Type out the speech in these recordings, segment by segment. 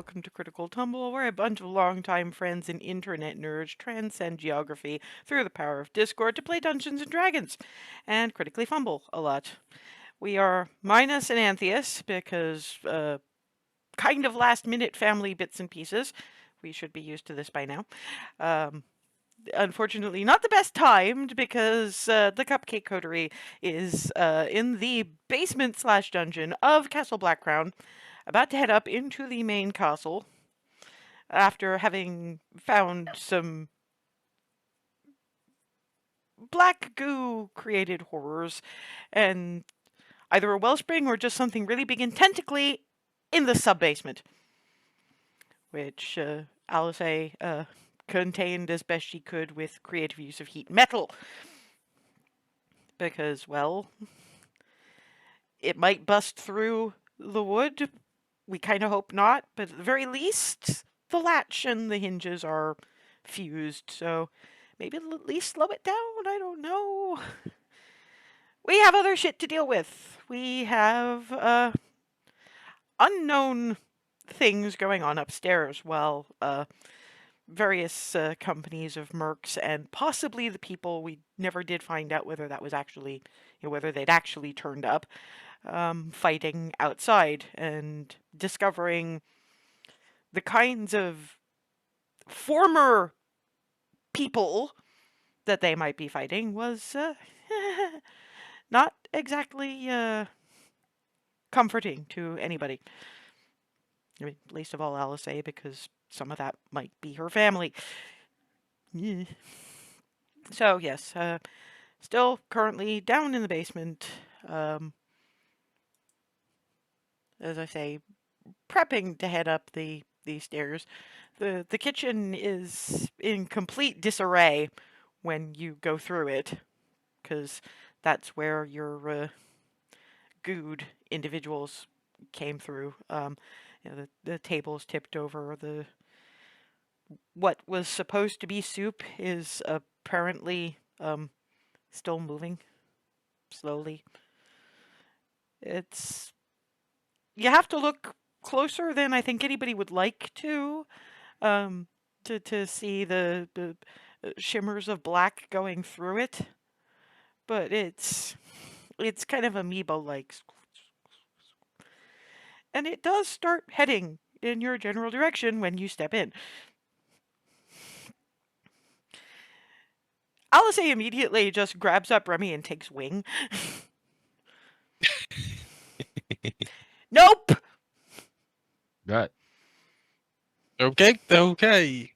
welcome to Critical Tumble, where a bunch of longtime friends and internet nerds transcend geography through the power of Discord to play Dungeons and Dragons and critically fumble a lot. We are minus an Antheus because kind of last minute family bits and pieces. We should be used to this by now. Unfortunately, not the best timed because the Cupcake Coterie is in the basement slash dungeon of Castle Blackcrown, about to head up into the main castle after having found some black goo created horrors and either a wellspring or just something really big and tentacly in the sub-basement, which Alice contained as best she could with creative use of heat metal. Because, well, it might bust through the wood. We kind of hope not, but at the very least, the latch and the hinges are fused, so maybe it'll at least slow it down. I don't know. We have other shit to deal with. We have unknown things going on upstairs while various companies of mercs and possibly the people we never did find out whether that was actually, whether they'd actually turned up, fighting outside and discovering the kinds of former people that they might be fighting was not exactly comforting to anybody. I mean, least of all Alice, because some of that might be her family. Yeah. So, yes, still currently down in the basement, as I say, prepping to head up the stairs. The kitchen is in complete disarray when you go through it, because that's where your gooed individuals came through. The tables tipped over. What was supposed to be soup is apparently still moving slowly. You have to look closer than I think anybody would like to see the shimmers of black going through it. But it's kind of amoeba-like. And it does start heading in your general direction when you step in. Alice immediately just grabs up Remy and takes wing. Nope! Right. Okay.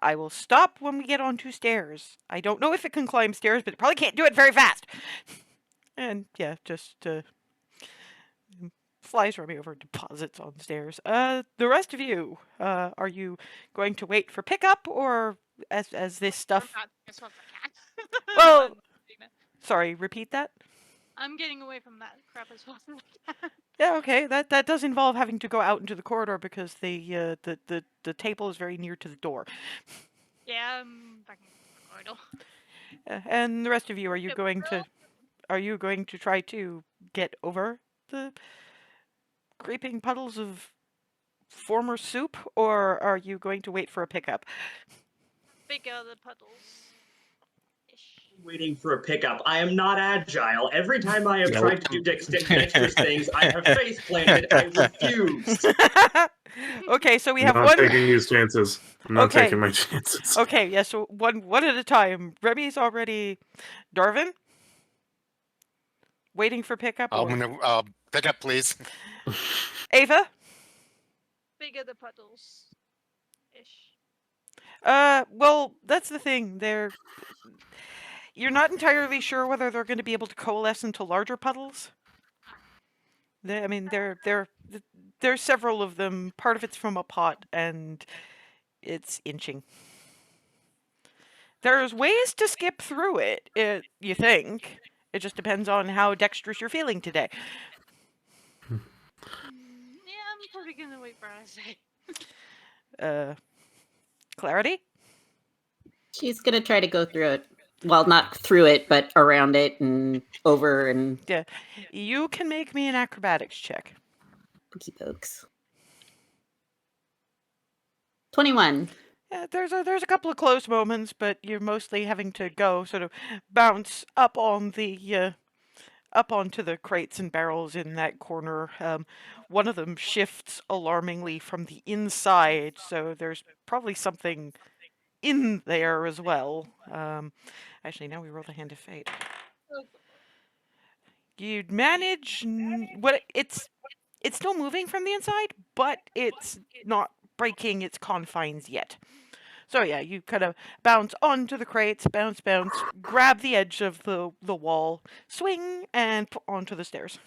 I will stop when we get onto stairs. I don't know if it can climb stairs, but it probably can't do it very fast. And yeah, just flies Remy over, deposits on stairs. The rest of you, are you going to wait for pickup, or as this stuff? Not as far as I can. Well, sorry, repeat that. I'm getting away from that crap as fast as I can. Yeah, okay. That does involve having to go out into the corridor because the table is very near to the door. Yeah, I'm back in the corridor. And the rest of you, are you going to try to get over the creeping puddles of former soup, or are you going to wait for a pickup? Bigger the puddles. Waiting for a pickup. I am not agile. Every time I have tried to do dexterous things, I have face planted. I refuse. Okay, so we have not one. taking these chances. I'm not taking my chances. Okay, yeah, so one at a time. Remy's already. Darvin? Waiting for pickup? I'm gonna pick up, please. Ava? Bigger the puddles. Well, that's the thing. You're not entirely sure whether they're going to be able to coalesce into larger puddles. There's several of them. Part of it's from a pot, and it's inching. There's ways to skip through it, you think. It just depends on how dexterous you're feeling today. Yeah, I'm probably gonna wait for Alice. Clarity? She's gonna try to go through it. Well, not through it, but around it and over and... Yeah. You can make me an acrobatics check. Pokey pokes. 21. Yeah, there's a couple of close moments, but you're mostly having to go sort of bounce up on the up onto the crates and barrels in that corner. One of them shifts alarmingly from the inside, so there's probably something in there as well. Actually, now we roll the hand of fate. You'd manage what it's still moving from the inside, but it's not breaking its confines yet. So yeah, you kind of bounce onto the crates, bounce, grab the edge of the wall, swing, and onto the stairs.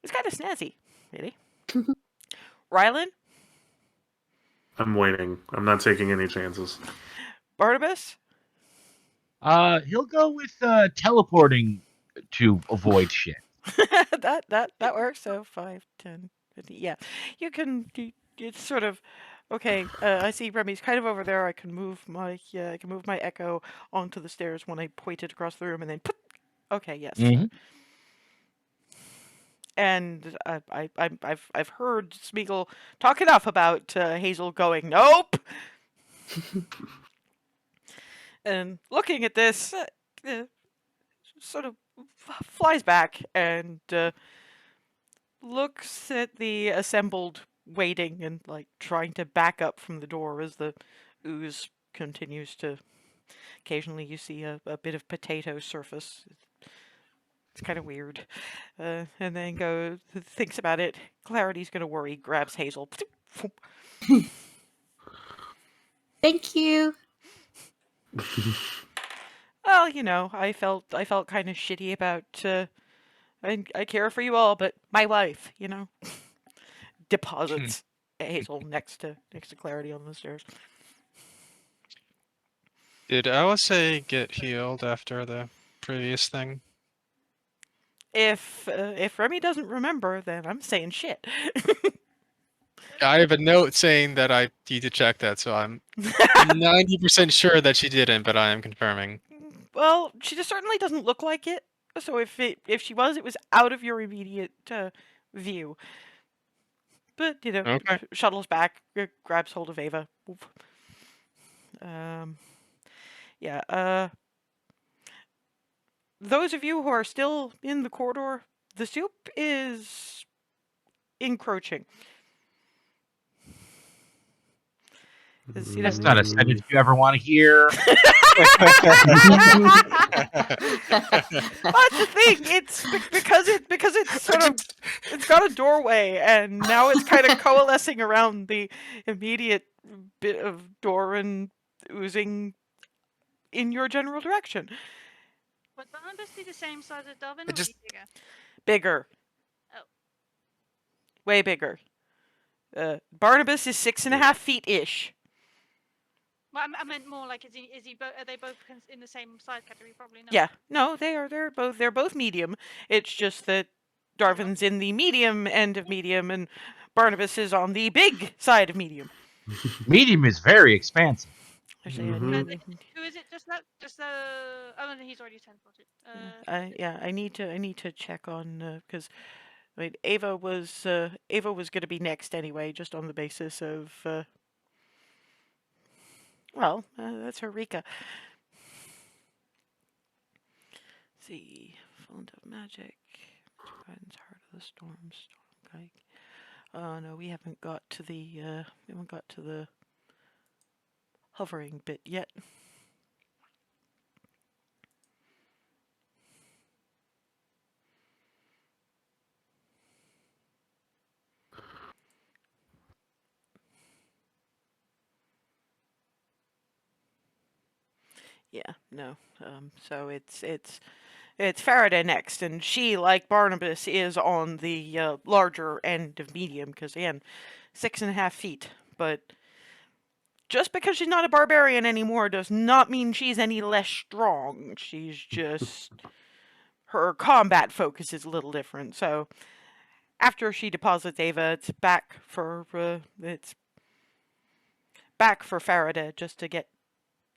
It's kind of snazzy, really. Rylan, I'm waiting. I'm not taking any chances. Barnabas, He'll go with teleporting to avoid shit. that works. So 5, 10, 50. Yeah, you can. It's sort of okay. I see Remy's kind of over there. I can move my echo onto the stairs when I point it across the room, and then put. Okay, yes. Mhm. And I've heard Smeagol talk enough about Hazel going nope. And looking at this, sort of flies back and looks at the assembled waiting and like trying to back up from the door as the ooze continues to. Occasionally, you see a bit of potato surface. It's kind of weird. And then thinks about it. Clarity's gonna worry. Grabs Hazel. Thank you. Well, you know, I felt kind of shitty about. I care for you all, but my wife, you know, deposits Hazel next to Clarity on the stairs. Did OSA get healed after the previous thing? If Remy doesn't remember, then I'm saying shit. I have a note saying that I need to check that, so I'm 90% sure that she didn't, but I am confirming. Well, she just certainly doesn't look like it. So if she was, it was out of your immediate view. But you know, Okay. shuttles back, grabs hold of Ava. Yeah. Those of you who are still in the corridor, the soup is encroaching. You know, That's not a sentence you ever want to hear. That's the thing. It's because it's sort of it's got a doorway, and now it's kind of coalescing around the immediate bit of door and oozing in your general direction. Would Barnabas be the same size as Darwin, I or just- is he bigger? Bigger. Oh. Way bigger. Barnabas is 6.5 feet ish. Well, I meant more like are they both in the same size category? Probably not. Yeah. No, they're both medium. It's just that Darwin's in the medium end of medium, and Barnabas is on the big side of medium. Medium is very expansive. Actually, Who is it? Just oh, no, he's already teleported. yeah, I need to check on because I mean Ava was going to be next anyway, just on the basis of that's Eureka. Let's see, font of magic, guidance, heart of the storm, kite. Oh no, we haven't got to the hovering bit yet. Yeah, no. So it's Faraday next, and she, like Barnabas, is on the larger end of medium because again, 6.5 feet. But just because she's not a barbarian anymore does not mean she's any less strong. She's just her combat focus is a little different. So after she deposits Ava, it's back for Faraday just to get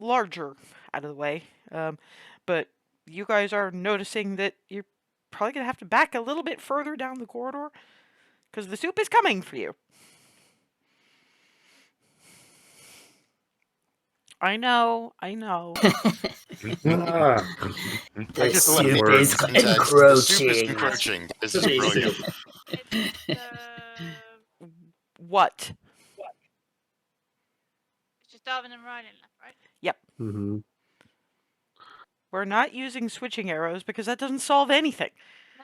larger out of the way. But you guys are noticing that you're probably going to have to back a little bit further down the corridor because the soup is coming for you. I know. I know. Ah, I just love soup the is names and tags. The soup is encroaching. encroaching. This To is be brilliant. soup. What? It's just Darwin and Ryan left, right? Yep. hmm We're not using switching arrows because that doesn't solve anything.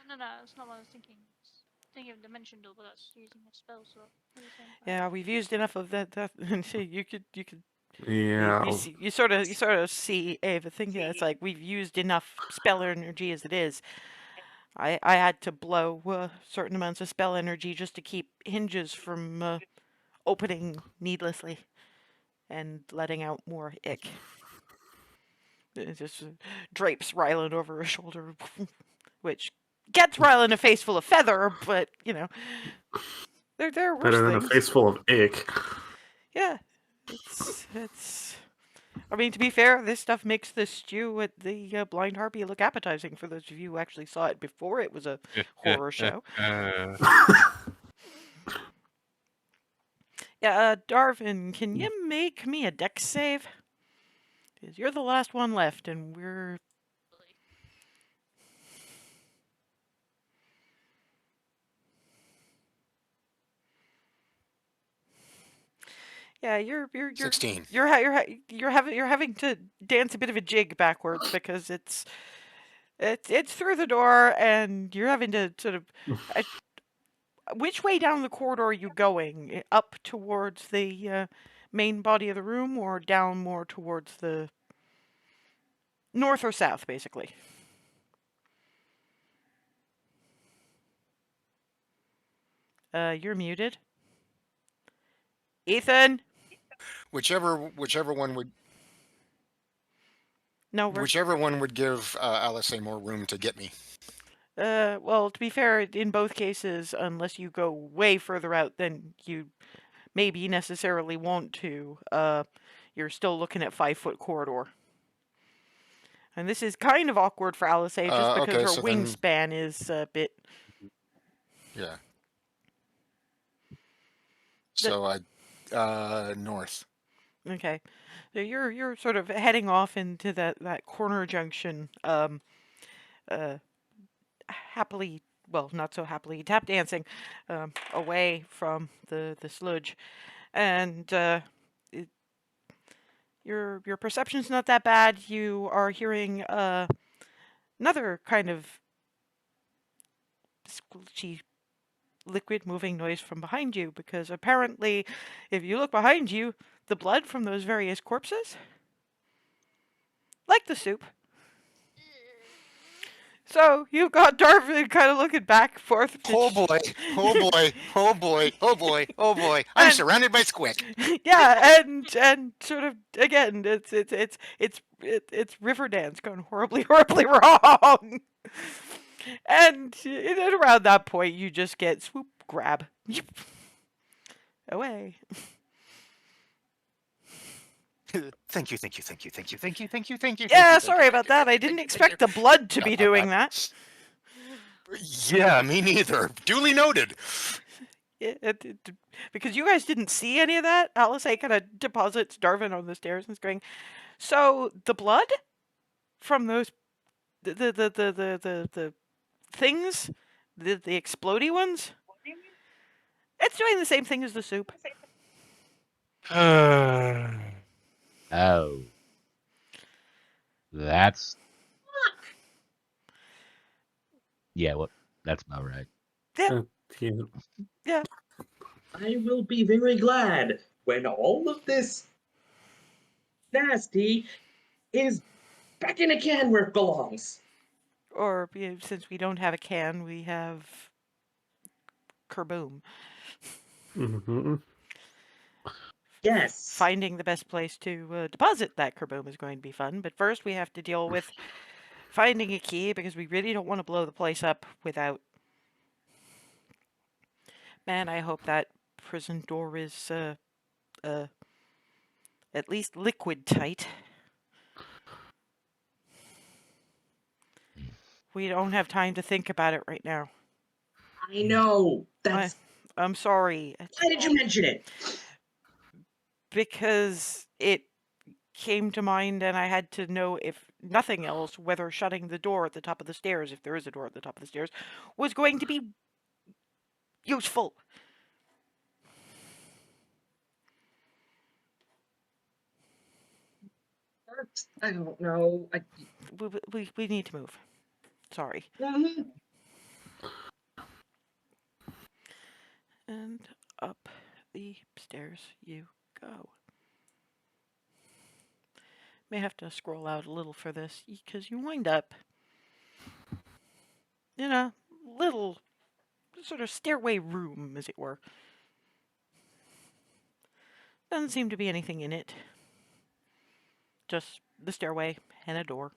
No, that's not what I was thinking. I was thinking of dimension door, but that's using a spell slot. What are you saying? Yeah, we've used enough of that. You could Yeah. you sort of see the thing here. It's like we've used enough spell energy as it is. I had to blow certain amounts of spell energy just to keep hinges from opening needlessly and letting out more ick. It just drapes Ryland over her shoulder, which gets Ryland a face full of feather, but you know, there are worse Better than a things. face full of ick. Yeah, it's. I mean, to be fair, this stuff makes the stew at the Blind Harpy look appetizing for those of you who actually saw it before it was a horror show. Yeah, Darvin, can you make me a dex save? Because you're the last one left, and we're... Yeah, you're 16. You're having to dance a bit of a jig backwards because it's through the door, and you're having to sort of... which way down the corridor are you going? Up towards the main body of the room, or down more towards the north or south, basically? You're muted. Ethan? Whichever one would No, whichever one would give Alice more room to get me. well, to be fair, in both cases, unless you go way further out than you maybe necessarily want to, you're still looking at 5-foot corridor. And this is kind of awkward for Alice, just because okay, her so then- wingspan is a bit... Yeah. So north. Okay. So you're sort of heading off into that corner junction, happily, well, not so happily, tap dancing, away from the sludge, and your perception's not that bad. You are hearing another kind of squelchy liquid moving noise from behind you, because apparently, if you look behind you, the blood from those various corpses, like the soup. So you've got Darvin kind of looking back and forth. Oh boy! Oh boy! Oh boy! Oh boy! Oh boy! I'm And- surrounded by squick. Yeah, and sort of again, it's Riverdance gone horribly wrong. And around that point, you just get swoop, grab, away. Thank you. Yeah, sorry about that. I didn't expect the blood to be doing that. Yeah, me neither. Duly noted. Because you guys didn't see any of that, Alice kind of deposits Darvin on the stairs and is going, so the blood from those the things, the explodey ones, it's doing the same thing as the soup. Oh. That's... Yeah, well, that's about right. Yeah. I will be very glad when all of this nasty is back in a can where it belongs. Or since we don't have a can, we have kerboom. hmm Yes. Finding the best place to deposit that kerboom is going to be fun, but first we have to deal with finding a key, because we really don't want to blow the place up without... Man, I hope that prison door is at least liquid tight. We don't have time to think about it right now. I know. I'm sorry. Why did you mention it? Because it came to mind, and I had to know, if nothing else, whether shutting the door at the top of the stairs, if there is a door at the top of the stairs, was going to be useful. I don't know. We need to move. Sorry. Mhm. And up the stairs you go. May have to scroll out a little for this, because you wind up in a little sort of stairway room, as it were. Doesn't seem to be anything in it. Just the stairway and a door.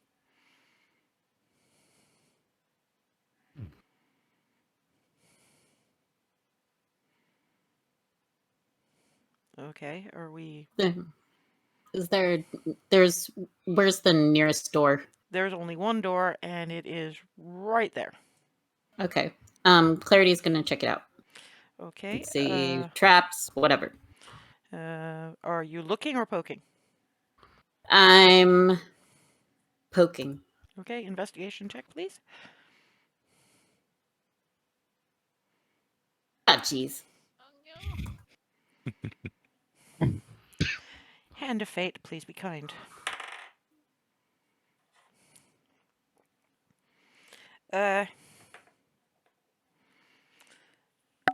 Okay, are we... Is there? Where's the nearest door? There's only one door, and it is right there. Okay. Clarity's gonna check it out. Okay. Let's see, traps, whatever. Are you looking or poking? I'm poking. Okay, investigation check, please. Ah, jeez. Oh, no. Hand of fate, please be kind. Can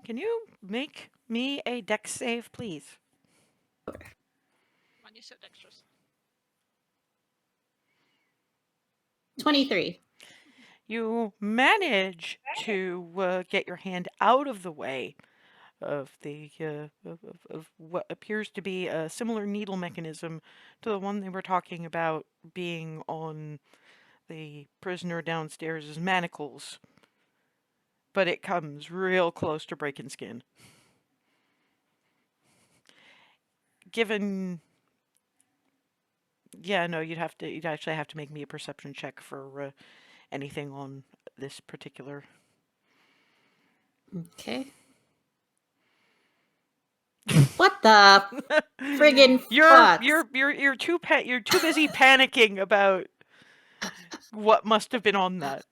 you make me a dex save, please? Man, you're so dexterous. 23. You manage to get your hand out of the way of the of what appears to be a similar needle mechanism to the one they were talking about being on the prisoner downstairs' manacles. But it comes real close to breaking skin. Given... Yeah, no, you'd actually have to make me a perception check for anything on this particular... Okay. What the friggin' fucks? You're too busy panicking about what must have been on that.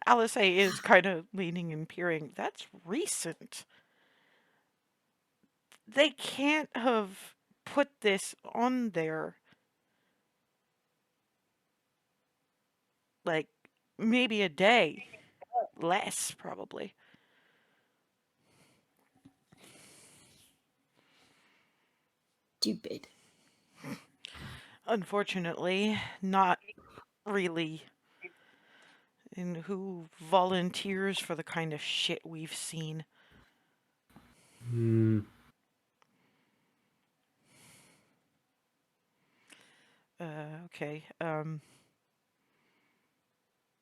Alice A is kind of leaning and peering. That's recent. They can't have put this on there. Like, maybe a day. Less, probably. Stupid. Unfortunately, not really. And who volunteers for the kind of shit we've seen? Okay.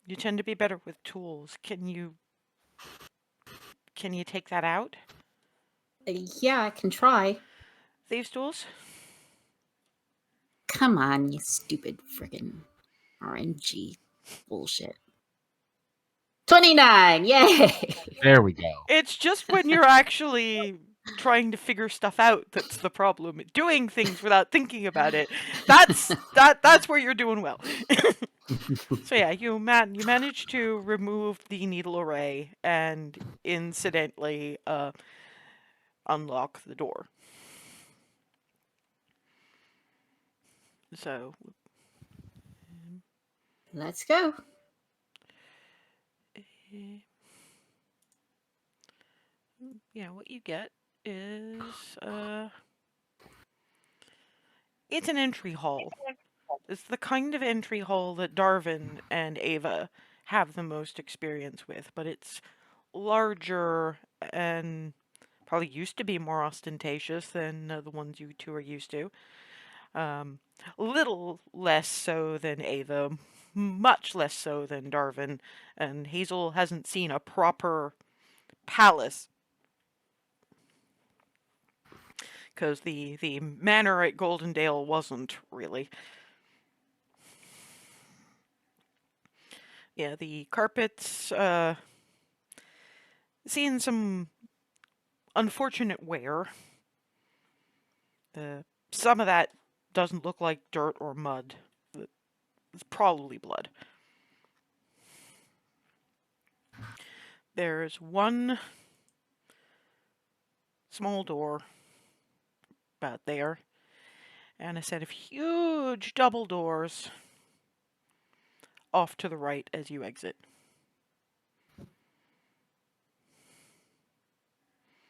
You tend to be better with tools. Can you take that out? Yeah, I can try. Thieves' tools? Come on, you stupid friggin' RNG bullshit. 29! Yay! There we go. It's just when you're actually trying to figure stuff out that's the problem. Doing things without thinking about it. That's where you're doing well. So yeah, you managed to remove the needle array and incidentally unlock the door. So Let's go. yeah, what you get is it's an entry hall. It's the kind of entry hall that Darwin and Ava have the most experience with, but it's larger and probably used to be more ostentatious than the ones you two are used to. A little less so than Ava, much less so than Darwin, and Hazel hasn't seen a proper palace. Because the manor at Goldendale wasn't really. Yeah, the carpets, seeing some unfortunate wear. Some of that doesn't look like dirt or mud. It's probably blood. There's one small door about there, and a set of huge double doors off to the right as you exit.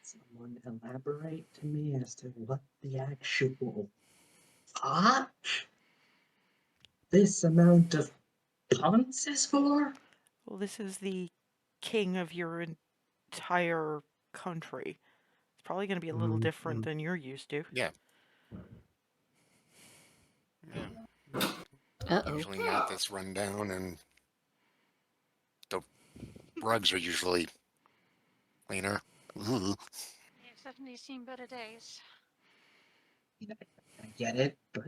Someone elaborate to me as to what the actual fuck this amount of punts is for? Well, this is the king of your entire country. It's probably going to be a little different than you're used to. Yeah. Uh-oh. Usually not this rundown, and the rugs are usually cleaner. Ooh. You've certainly seen better days. I get it, but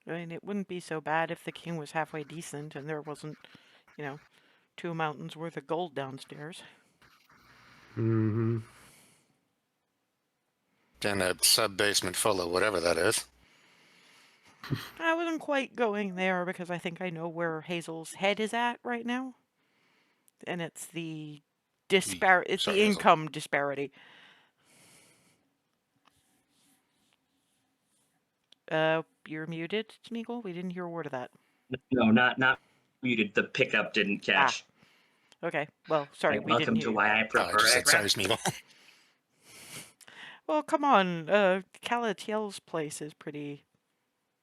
I mean, it wouldn't be so bad if the king was halfway decent and there wasn't, 2 mountains worth of gold downstairs. Mm-hmm. And a sub basement full of whatever that is. I wasn't quite going there because I think I know where Hazel's head is at right now. And it's the Sorry, Hazel. income disparity. You're muted, Smeagol. We didn't hear a word of that. no, not muted. The pickup didn't catch. Okay. Well, sorry, we Welcome didn't to hear. why I I prefer just said it. sorry, Smeagol. Well, come on. Calatiel's place is pretty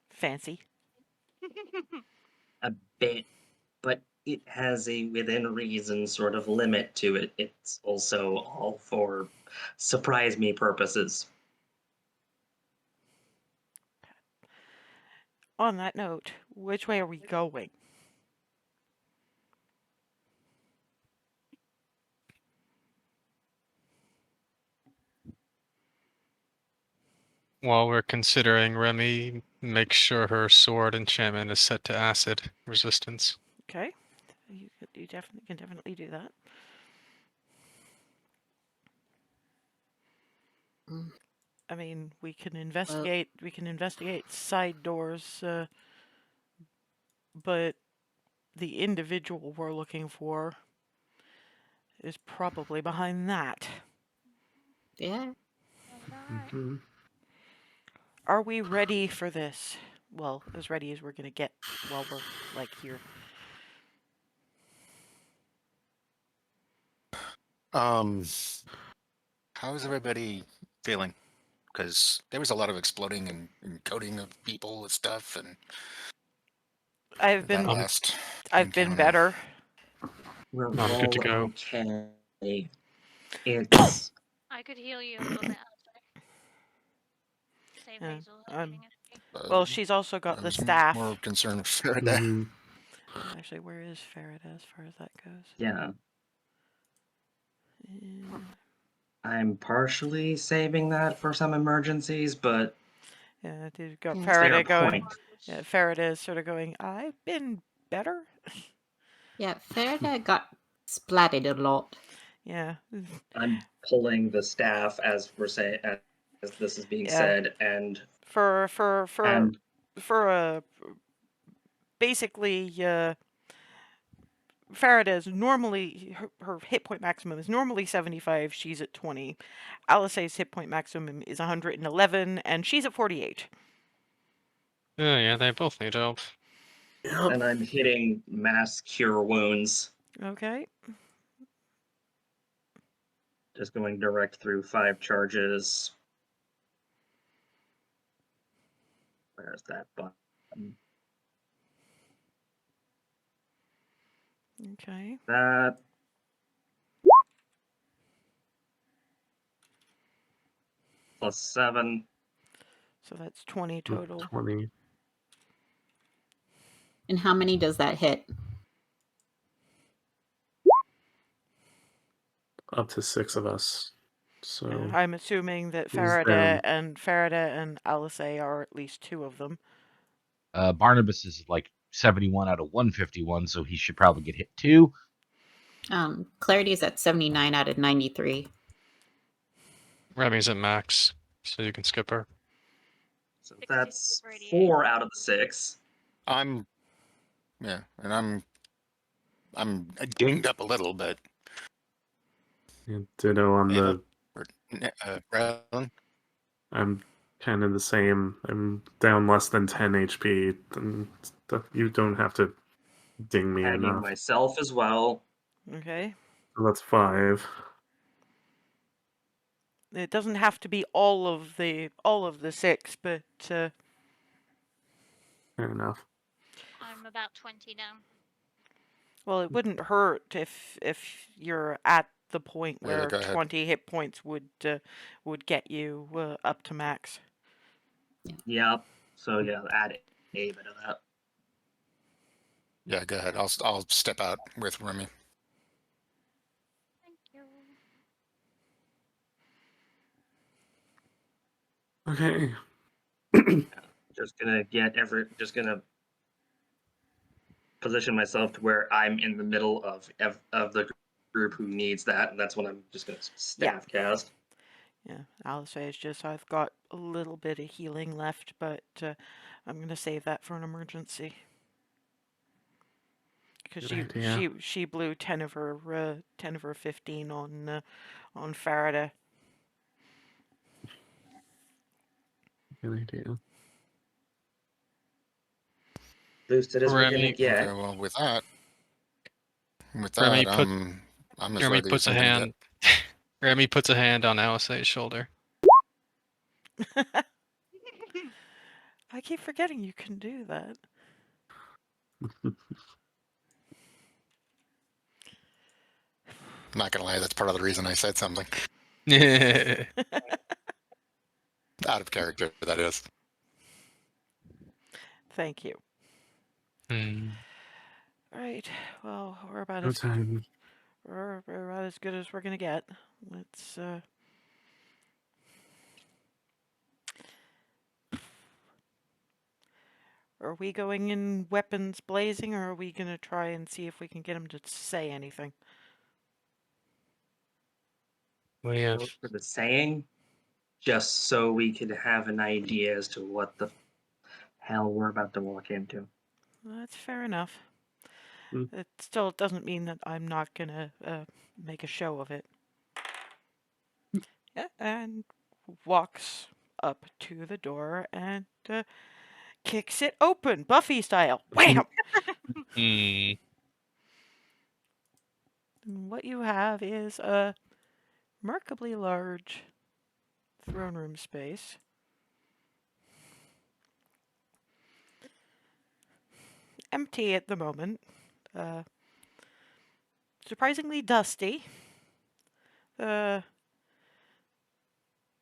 fancy. A bit, but it has a within reason sort of limit to it. It's also all for surprise me purposes. On that note, which way are we going? While we're considering, Remy, make sure her sword enchantment is set to acid resistance. Okay. You can definitely do that. Mm. I mean, we can investigate side doors, but the individual we're looking for is probably behind that. Yeah. Alright. Mm-hmm. Are we ready for this? Well, as ready as we're gonna get while we're here. How's everybody feeling? Because there was a lot of exploding and coating of people with stuff, and I've that been last I've been encounter. better. We're I'm all good to go. okay. It's I could heal you a little bit after. Save Yeah, Hazel I'm- healing it. Well, she's also got I the was staff. more concerned with Faraday. Mm-hmm. Actually, where is Faraday as far as that goes? yeah. Uh, I'm partially saving that for some emergencies, but Yeah, you've got Yeah. Faraday fair going. point. Yeah, Faraday is sort of going, I've been better. Yeah, Faraday got splatted a lot. Yeah. I'm pulling the staff as we're saying as this is being Yeah. said, and For and basically Faraday's normally her hit point maximum is normally 75, she's at 20. Alice's hit point maximum is 111 and she's at 48. Oh yeah, they both need help. and I'm hitting mass cure wounds, Okay. just going direct through 5 charges. Where's that button? Okay. That plus 7. So that's 20 total. 20. And how many does that hit? Up to 6 of us. So I'm assuming that Who's Faraday down? and Alice are at least 2 of them. Barnabas is like 71 out of 151, so he should probably get hit too. Clarity's at 79 out of 93. Remy's at max. So you can skip her. So 60 that's over 88. 4 out of the 6. I'm yeah, and I'm dinged up a little, but Yeah, ditto on Ava the. or Braylon. I'm kind of the same. I'm down less than 10 HP. And you don't have to ding me Tagging enough. myself as well. Okay. So that's 5. It doesn't have to be all of the 6, but Fair enough. I'm about 20 now. well, it wouldn't hurt if you're at the point Ava, where go ahead. 20 hit points would get you up to max. Yep. So yeah, add Ava to that. Yeah, go ahead. I'll step out with Remy. Thank you. Okay. Just gonna position myself to where I'm in the middle of the group who needs that, and that's when I'm just gonna staff cast. Yeah, I'll say it's just I've got a little bit of healing left, but I'm gonna save that for an emergency. Because Good idea. she blew 10 of her 15 on Faraday. Good idea. Boosted as we're gonna Remy, get. Okay, well with that, Remy put I'm as Remy ready puts as a I'm gonna get. hand. Remy puts a hand on Alice's shoulder. I keep forgetting you can do that. I'm not gonna lie, that's part of the reason I said something. Out of character, that is. Thank you. Hmm. Right. Well, we're about No as time. we're about as good as we're gonna get. Let's Are we going in weapons blazing, or are we gonna try and see if we can get him to say anything? We have Vote for the saying, just so we could have an idea as to what the hell we're about to walk into. That's fair enough. Hmm. It still doesn't mean that I'm not gonna make a show of it. Yeah, and walks up to the door and kicks it open, Buffy style. Wham! Hmm. And what you have is a remarkably large throne room space. Empty at the moment. Surprisingly dusty.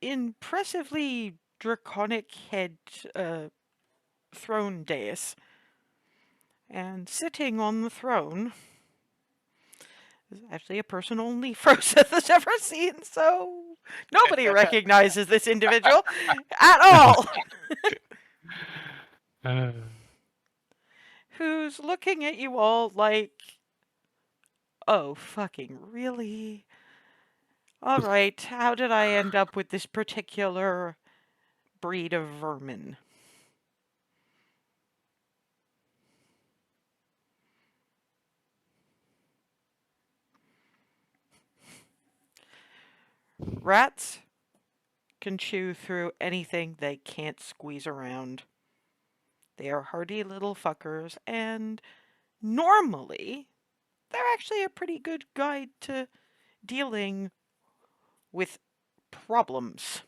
Impressively draconic head throne dais. And sitting on the throne is actually a person only Frozen has ever seen, so nobody recognizes this individual at all. Who's looking at you all like, oh, fucking really? All right, how did I end up with this particular breed of vermin? Rats can chew through anything they can't squeeze around. They are hardy little fuckers, and normally they're actually a pretty good guide to dealing with problems.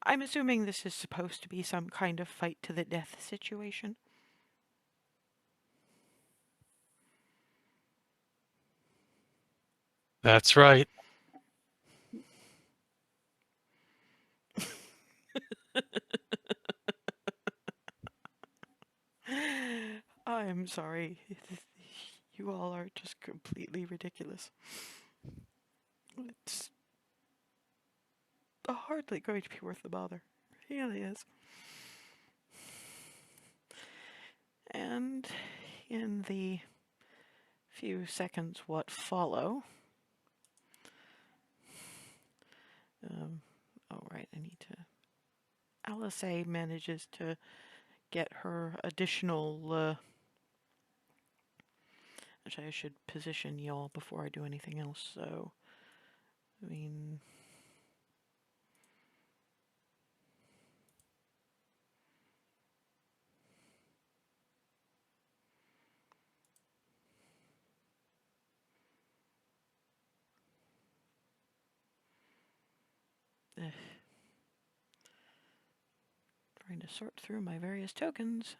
I'm assuming this is supposed to be some kind of fight to the death situation. That's right. I'm sorry. You all are just completely ridiculous. It's hardly going to be worth the bother. It really is. And in the few seconds what follow. Oh, right, I need to... Alice A manages to get her additional... Actually, I should position y'all before I do anything else, so... I mean... Trying to sort through my various tokens.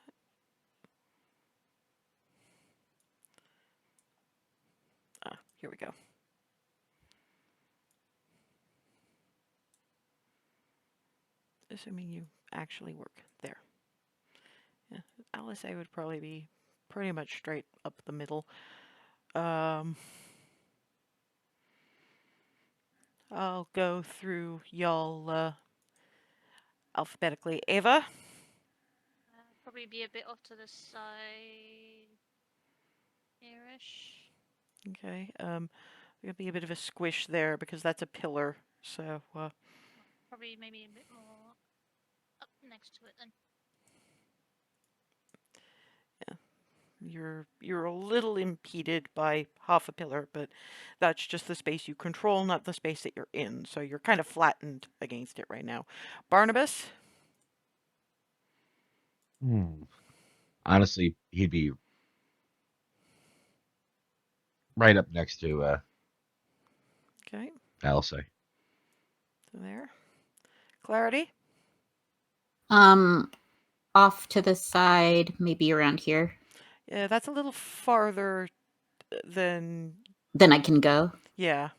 Ah, here we go. Assuming you actually work there. Yeah, Alice A would probably be pretty much straight up the middle. I'll go through y'all alphabetically. Ava? Probably be a bit off to the side here-ish. Okay. There'll be a bit of a squish there because that's a pillar. So, Probably maybe a bit more up next to it then. you're a little impeded by half a pillar, but that's just the space you control, not the space that you're in. So you're kind of flattened against it right now. Barnabas? Honestly, he'd be right up next to Okay, Alice. so there. Clarity? Off to the side, maybe around here. Yeah, that's a little farther than... Then I can go. Yeah.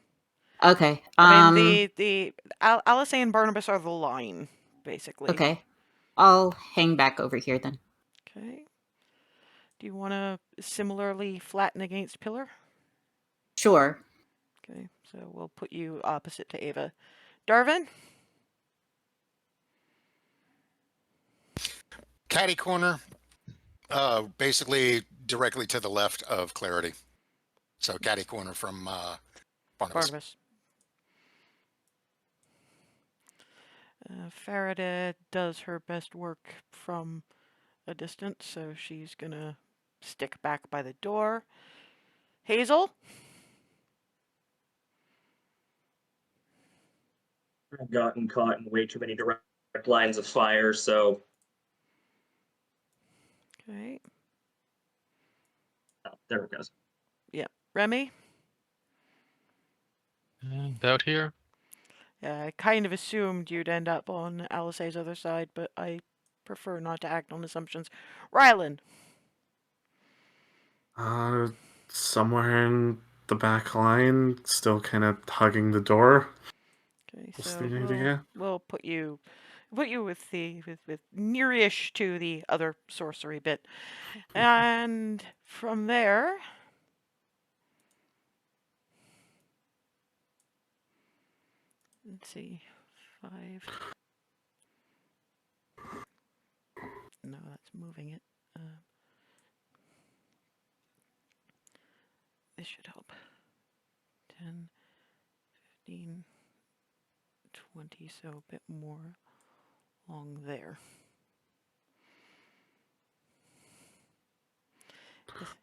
Okay. I mean, Alice and Barnabas are the line, basically. Okay. I'll hang back over here then. Okay. Do you want to similarly flatten against pillar? Sure. Okay, so we'll put you opposite to Ava. Darvin? Caddy corner, basically directly to the left of Clarity. So caddy corner from Barnabas. Barnabas. Farida does her best work from a distance, so she's gonna stick back by the door. Hazel? I've gotten caught in way too many direct lines of fire, so Okay. oh, there it goes. Yep. Remy? Out here. Yeah, I kind of assumed you'd end up on Alice's other side, but I prefer not to act on assumptions. Rylan? Somewhere in the back line, still kind of hugging the door. Okay, What's so the idea? we'll put you with the with near-ish to the other sorcery bit, and from there, let's see, 5. No, that's moving it. This should help. 10, 15, 20, so a bit more along there.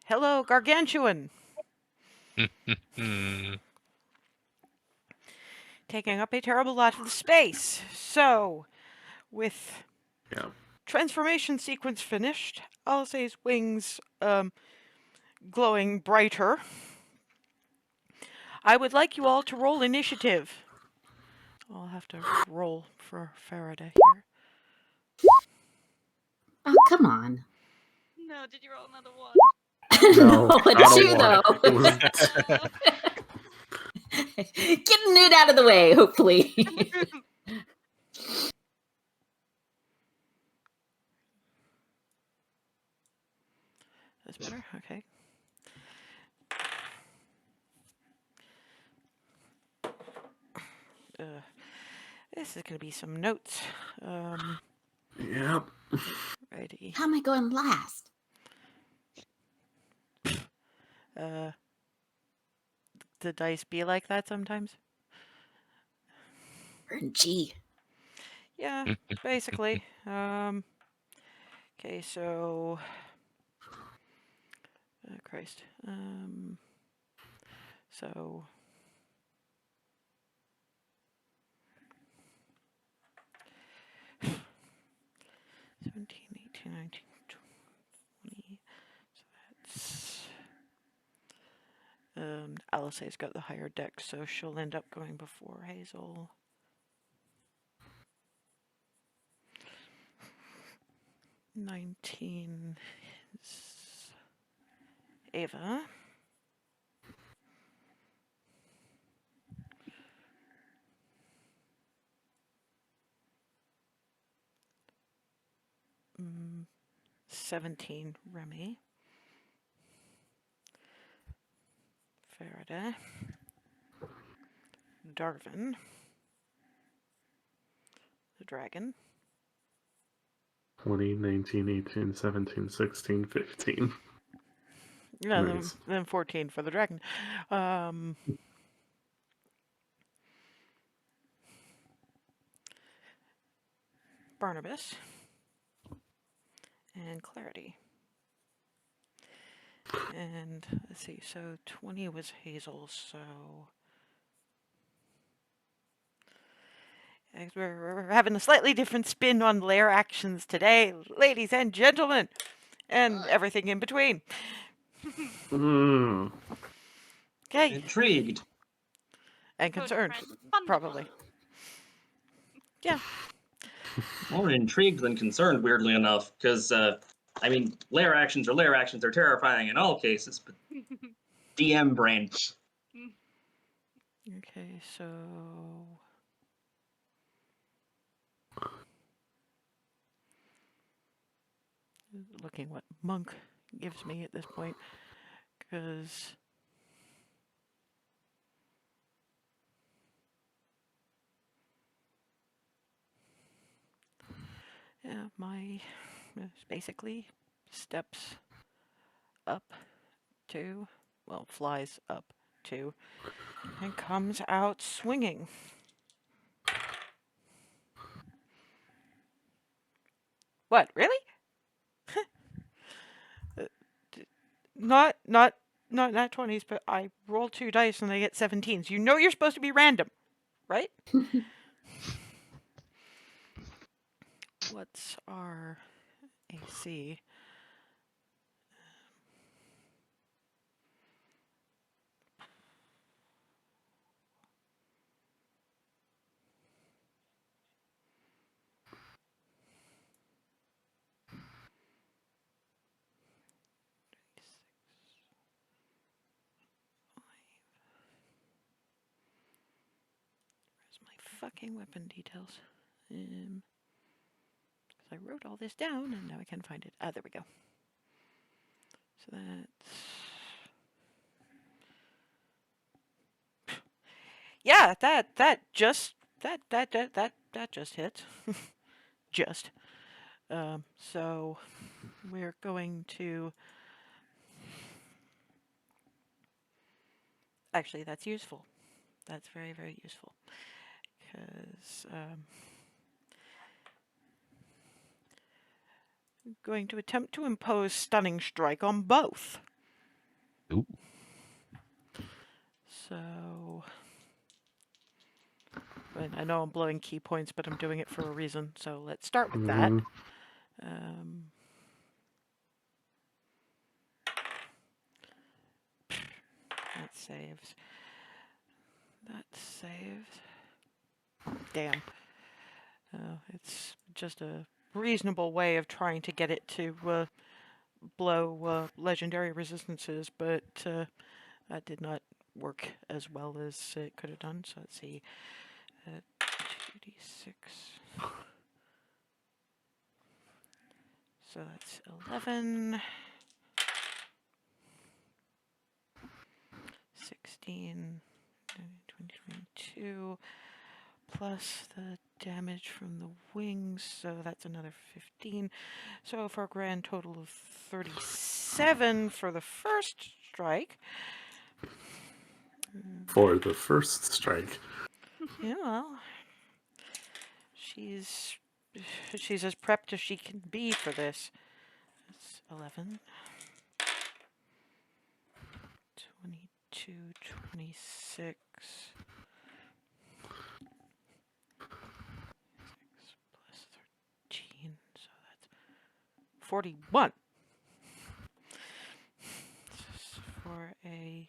Hello, Gargantuan! Taking up a terrible lot of the space. So, with transformation sequence finished, Alice's wings glowing brighter, I would like you all to roll initiative. I'll have to roll for Farida here. Oh, come on. No, did you roll another one? No, a not a 2 one. though. It was Getting it out of the way, hopefully. That's better? Okay. This is going to be some notes. Yep. Righty. How am I going last? the dice be like that sometimes? RNG. Yeah, basically. Okay, so Christ. So 17, 18, 19, 20. So that's Alice's got the higher deck, so she'll end up going before Hazel. 19 is Ava. Mm, 17 Remy. Faraday. Darvin. The dragon. 20, 19, 18, 17, 16, 15. Yeah, Nice. then 14 for the dragon. Barnabas. And Clarity. And let's see, so 20 was Hazel, so we're having a slightly different spin on lair actions today, ladies and gentlemen, and Hi. everything in between. Mm. Okay, Intrigued. and Phone a concerned, friend. Fun. probably. Yeah, More intrigued than concerned, weirdly enough, because I mean, lair actions are lair actions. They're terrifying in all cases, but DM brain. okay, so looking what Monk gives me at this point, because yeah, my basically steps up to, well, flies up to, and comes out swinging. What, really? Not nat 20s, but I roll 2 dice and I get 17s. You know you're supposed to be random, right? What's our AC? Where's my fucking weapon details? 'Cause I wrote all this down and now I can't find it. Ah, there we go. So that's, yeah, that just hit. Just. So we're going to, actually that's useful. That's very, very useful. Because I'm going to attempt to impose stunning strike on both. Ooh. So, and I know I'm blowing key points, but I'm doing it for a reason. So let's start with that. Mhm. That saves. That saves. Damn. It's just a reasonable way of trying to get it to blow legendary resistances, but that did not work as well as it could have done. So let's see. 2d6. So that's 11. 16. 20, 22. Plus the damage from the wings, so that's another 15. So for a grand total of 37 for the first strike. for the first strike. Yeah, well, she's as prepped as she can be for this. That's 11, 22, 26. 6 plus 13, so that's 41. For a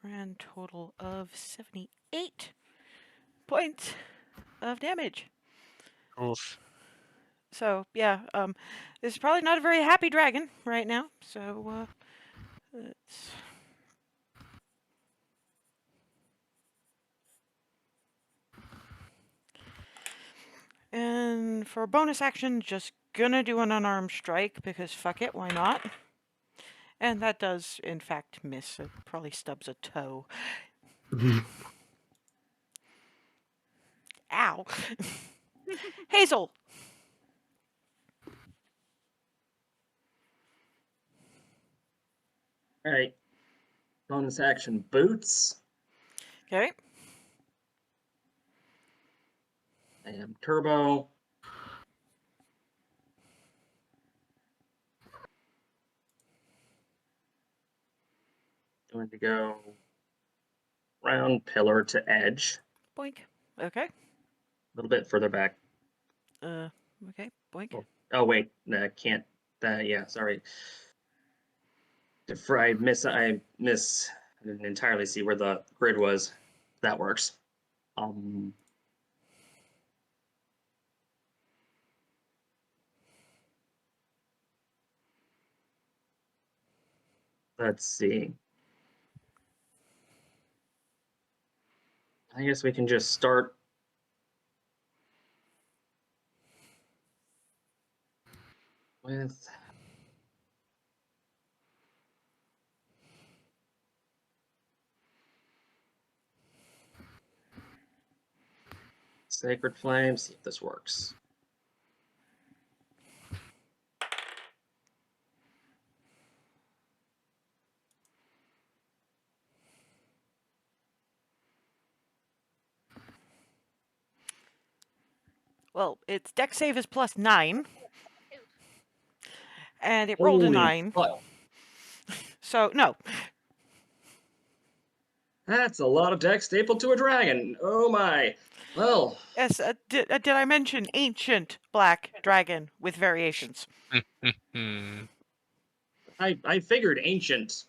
grand total of 78 points of damage. Oof. So yeah, this is probably not a very happy dragon right now. So let's. And for a bonus action, just gonna do an unarmed strike because fuck it, why not? And that does in fact miss. It probably stubs a toe. Ow. Hazel. All right. Bonus action boots. Okay. I am turbo. Going to go round pillar to edge. Boink. Okay. A little bit further back. Okay. Boink. Oh wait, no, can't. Yeah, sorry. I miss. I didn't entirely see where the grid was. That works. Let's see. I guess we can just start with Sacred Flame, see if this works. Well, its deck save is +9. And it rolled a 9. Fuck. So, no. That's a lot of deck stapled to a dragon. Oh my. Well, Yes, did I mention ancient black dragon with variations? Hmm. I figured ancient.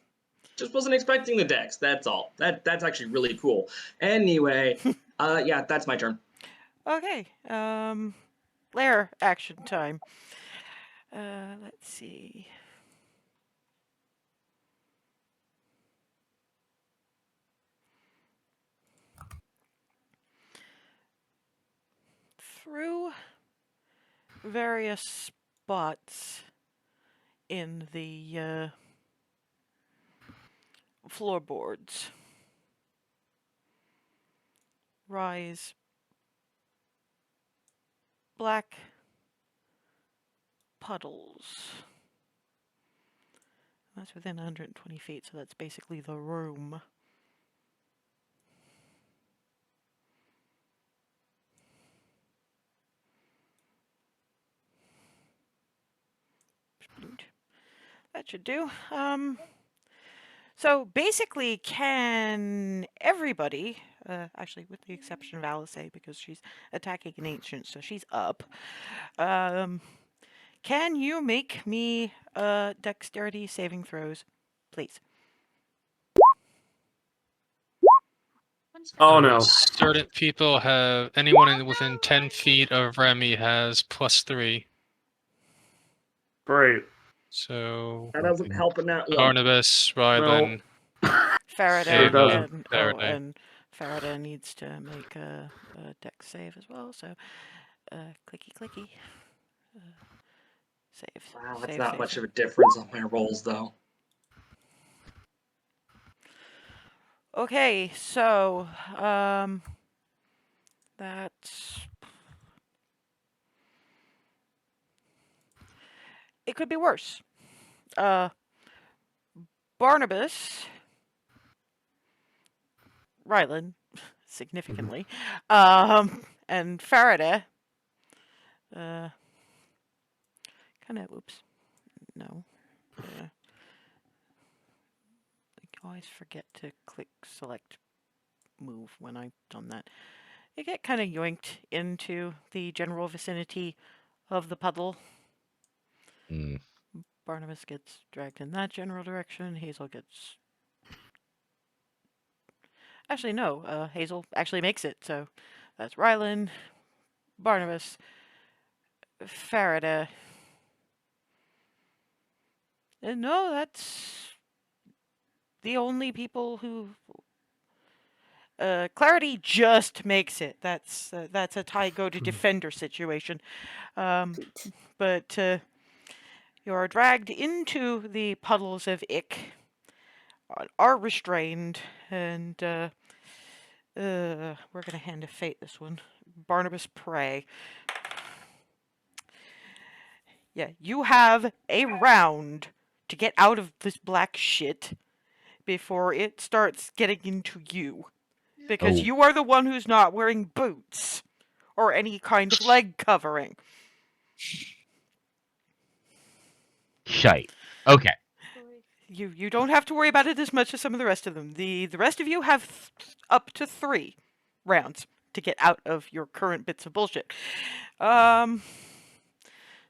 Just wasn't expecting the decks. That's all. That's actually really cool. Anyway, yeah, that's my turn. Okay. Lair action time. Let's see. Through various spots in the floorboards rise black puddles. That's within 120 feet, so that's basically the room. That should do. So basically, can everybody, actually with the exception of Alice, because she's attacking an ancient, so she's up, can you make me dexterity saving throws, please? Oh no. Certain people have anyone within 10 feet of Remy has +3. Great. So That doesn't help in that one. Barnabas, Rylan, Farada It doesn't. and Faraday. and Farada needs to make a dex save as well. So, clicky clicky. Save. Wow, that's save, not save, much save. of a difference on my rolls, though. Okay, so that's it could be worse. Barnabas Rylan significantly. And Faraday. Kind of. Oops. No. I always forget to click select move when I've done that. They get kind of yoinked into the general vicinity of the puddle. Mm. Barnabas gets dragged in that general direction. Hazel gets... Actually, no. Hazel actually makes it, so that's Rylan, Barnabas, Faraday. And no, that's the only people who... Clarity just makes it. That's a tie go to defender situation. Sweet. But you are dragged into the puddles of ick, are restrained, and we're gonna hand a fate this one. Barnabas Prey. Yeah, you have a round to get out of this black shit before it starts getting into you. Because Oh. you are the one who's not wearing boots or any kind of leg covering. Shite. Okay. You don't have to worry about it as much as some of the rest of them. The rest of you have up to 3 rounds to get out of your current bits of bullshit. So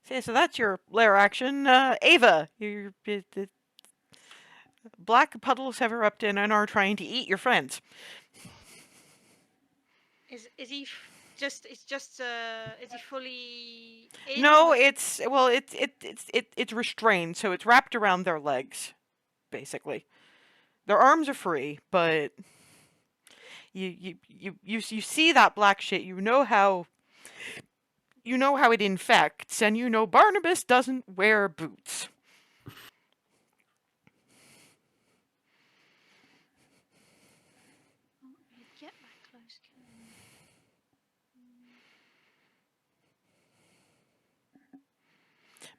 that's your lair action. Ava, the black puddles have erupted and are trying to eat your friends. Is he just? It's just. Is he fully in? No, or- it's it's restrained, so it's wrapped around their legs, basically. Their arms are free, but you see that black shit. You know how it infects, and you know Barnabas doesn't wear boots. Oh, you get that close, can you?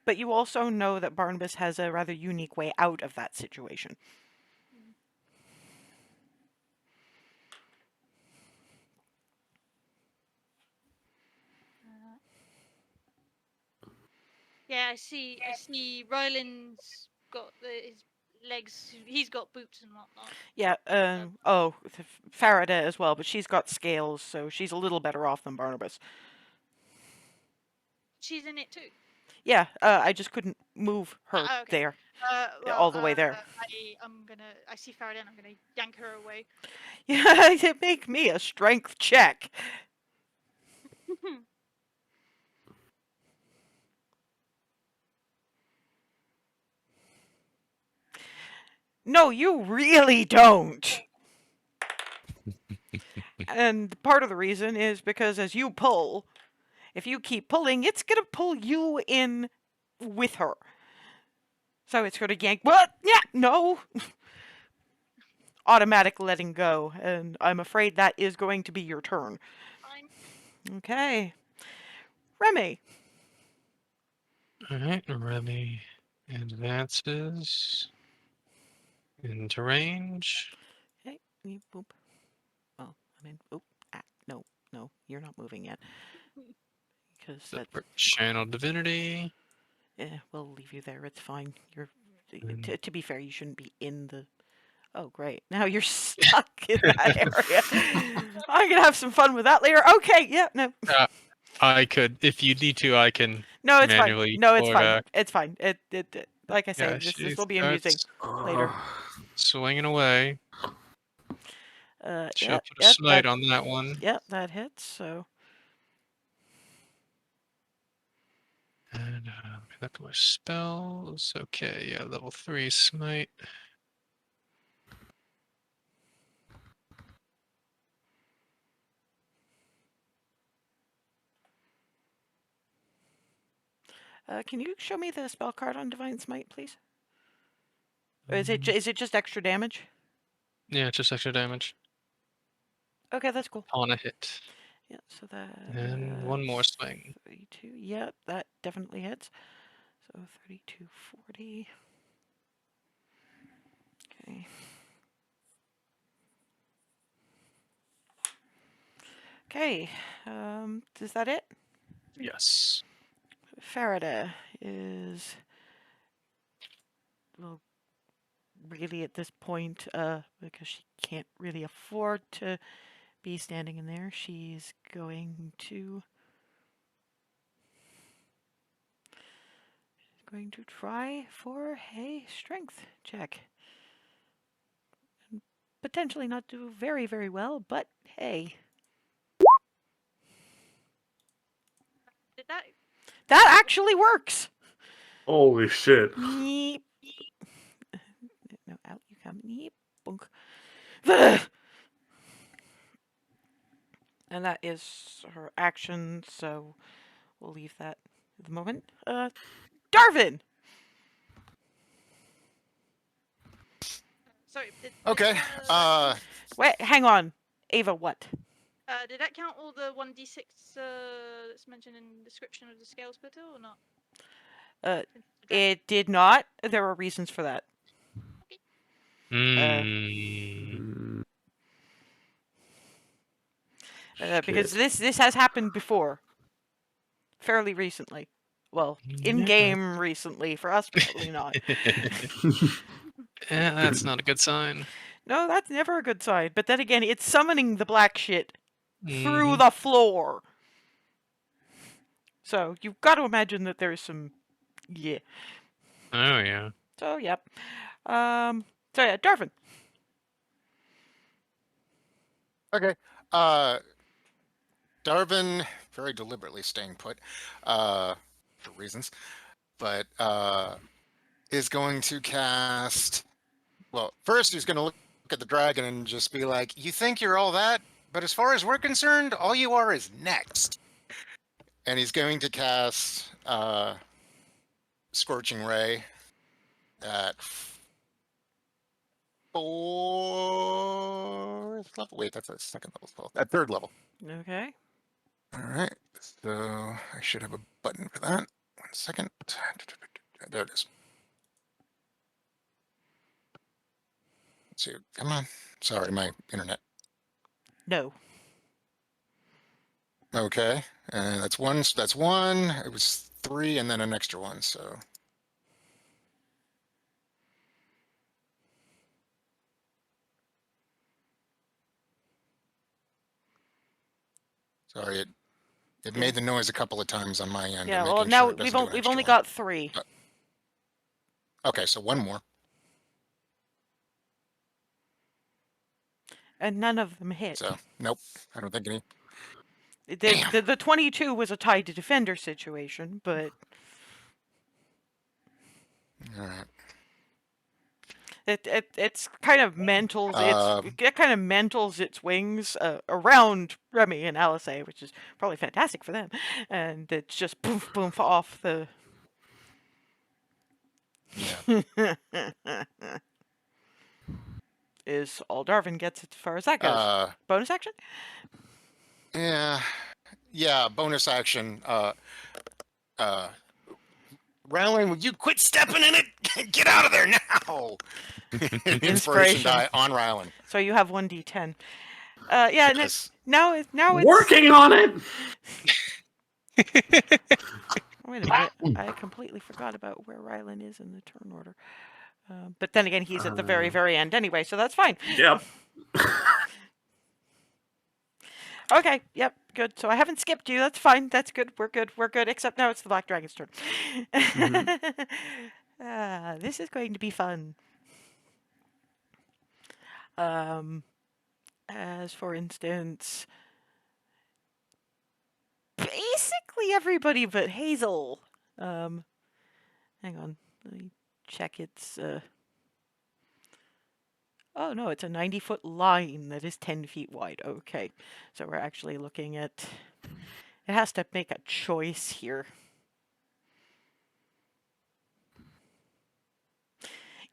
But you also know that Barnabas has a rather unique way out of that situation. Yeah, I see. I see. Ryland's got his legs. He's got boots and whatnot. Yeah. Faraday as well, but she's got scales, so she's a little better off than Barnabas. She's in it too. Yeah. I just couldn't move her Okay. there. Well, All the way there. I see Faraday, and I'm gonna yank her away. Yeah. Make me a strength check. No, you really don't. And part of the reason is because as you pull, if you keep pulling, it's going to pull you in with her. So it's going to yank. What? Yeah, no. Automatic letting go. And I'm afraid that is going to be your turn. Fine. Okay. Remy. Alright, Remy advances into range. Okay. Boop. Oh, oop. No, you're not moving yet. Because The that's... Channel Divinity. Yeah, we'll leave you there. It's fine. You're... Mm. To be fair, you shouldn't be in the... Oh, great. Now you're stuck in that area. I'm going to have some fun with that later. Okay, yeah, no. I could, if you need to, I can No, it's fine. manually No, it's pull her fine. back. It's fine. It like I say, Yeah, this she will be amusing starts later. swinging away. She'll put a smite on that one. Yep, that hits, so... And that was spells. Okay, yeah, level 3 smite. Can you show me the spell card on Divine Smite, please? Or is it just extra damage? Yeah, just extra damage Okay, that's cool. on a hit. Yeah, so that... And one more swing. 32. Yep, that definitely hits. So 32, 40. Okay. Okay. Is that it? Yes. Farida is, well, really at this point, because she can't really afford to be standing in there, she's going to try for a strength check. Potentially not do very, very well, but hey. Did that? That actually works! Holy shit. Yeep. No, out you come. Yeep. Bunk. Ugh. And that is her action, so we'll leave that at the moment. Darvin! Sorry. Did, Okay. Wait, hang on. Ava, what? did that count all the 1d6 that's mentioned in the description of the scale splitter or not? It did not. There were reasons for that. Mm. Because Shit. this has happened before. Fairly recently. Well, in-game recently. For us, probably not. Yeah, that's not a good sign. No, that's never a good sign. But then again, it's summoning the black shit through Mhm. the floor. So, you've got to imagine that there's some... Yeah. Oh yeah. So, yep. So yeah, Darvin. Okay. Darvin, very deliberately staying put, for reasons, but is going to cast. Well, first he's going to look at the dragon and just be like, "You think you're all that, but as far as we're concerned, all you are is next." And he's going to cast Scorching Ray at 4th level. Wait, that's a 2nd level spell. At 3rd level. Okay. All right. So I should have a button for that. 1 second. There it is. Let's see. Come on. Sorry, my internet. No. Okay. And that's one. So that's one. It was 3 and then an extra one. So. Sorry, it made the noise a couple of times on my end. Yeah, I'm well, making now sure it we've doesn't do an we've extra only one. got 3. Okay, so one more. And none of them hit. So nope, I don't think any. The 22 was a tied to defender situation, but All right. it's kind of mentals Um, it kind of mentals its wings around Remy and Alice, which is probably fantastic for them, and it's just poof poof off the. Yeah. Is all Darvin gets as far as that goes. Bonus action? Yeah. Bonus action. Rowling, would you quit stepping in it? Get out of there now! Inspiration die on Rowling. So you have 1d10. Yeah. Yes. Now it's Working on it. Wait a minute. I completely forgot about where Rylan is in the turn order. But then again, he's at the very, very end anyway, so that's fine. Yep. Okay, yep, good. So I haven't skipped you. That's fine. That's good. We're good. We're good. Except now it's the Black Dragon's turn. This is going to be fun. As for instance, basically everybody but Hazel. Hang on. Let me check its Oh no, it's a 90-foot line that is 10 feet wide. Okay. So we're actually looking at it has to make a choice here.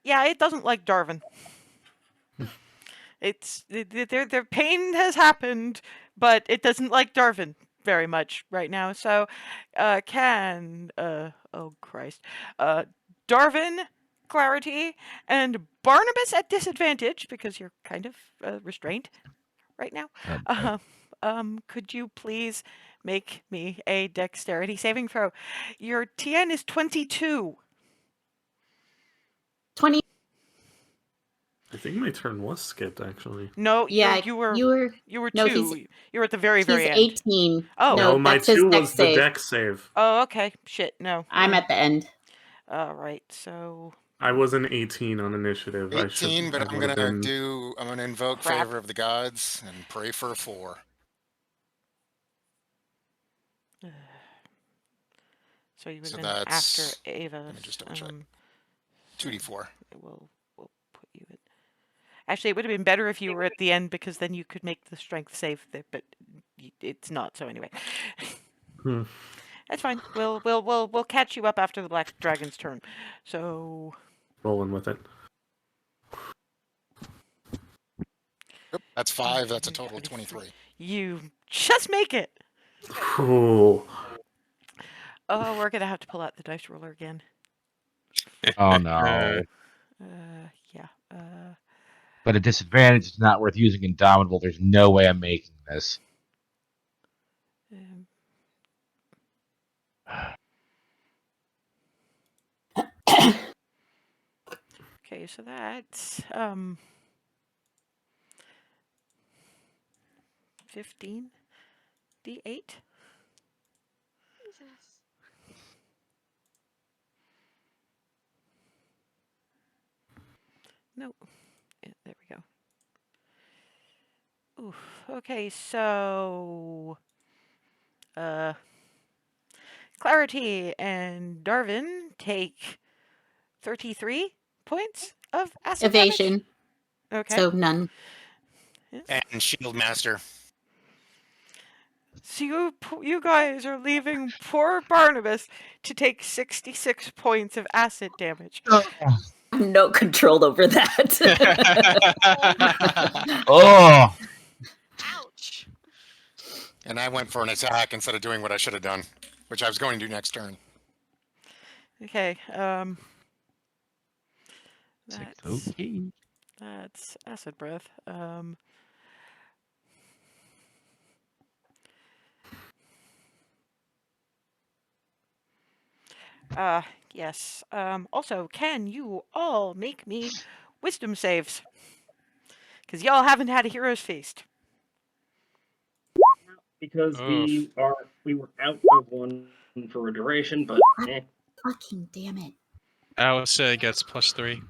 Yeah, it doesn't like Darvin. It's their pain has happened, but it doesn't like Darvin very much right now. So, oh Christ, Darvin, Clarity, and Barnabas at disadvantage because you're kind of restrained right now. could you please make me a dexterity saving throw? Your TN is 22. 20. I think my turn was skipped, actually. No, Yeah, you were no, 2. You were at the very, he's very end. 18. Oh. No, my that's his 2 dex was the save. dex save. Oh, okay. Shit, no. I'm at the end. All right, so I was an 18 on initiative. 18, but I'm gonna invoke Crap. favor of the gods and pray for a 4. so you would So have been after that's- Ava. let me just double check. So 2d4. we'll put you at. Actually, it would have been better if you were at the end because then you could make the strength save there, but it's not. So anyway, Hmm. that's fine. We'll catch you up after the Black Dragon's turn. So Rolling with it. Yep, that's 5. That's a total of 23. you just make it. Ooh. Oh, we're gonna have to pull out the dice roller again. Oh no. Yeah. But a disadvantage is not worth using Indomitable. There's no way I'm making this. Um, okay, so that's 15 D8. Jesus. No. Yeah, there we go. Oof. Okay, so Clarity and Darwin take 33 points of acid damage. Evasion. Okay. So none. And Shield Master. So you guys are leaving poor Barnabas to take 66 points of acid damage. No control over that. Oh, Ouch. And I went for an attack instead of doing what I should have done, which I was going to do next turn. Okay, it's that's okay. that's acid breath. Yes. Also, can you all make me wisdom saves? Because y'all haven't had a hero's feast. Because we were out of one for a duration, but Fucking damn it. Alice gets +3.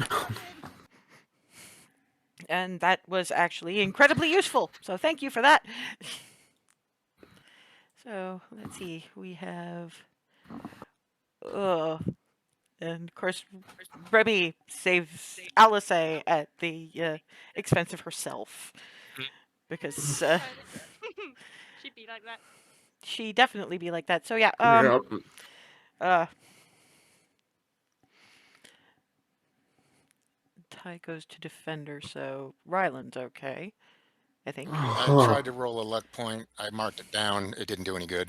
Oh, And that was actually incredibly useful. So thank you for that. So let's see. We have. And of course, Remy saves Alice at the expense of herself. Because she'd be like that. she definitely be like that. So yeah. Yep. Ty goes to defender, so Ryland's okay. I think. I tried to roll a luck point. I marked it down. It didn't do any good.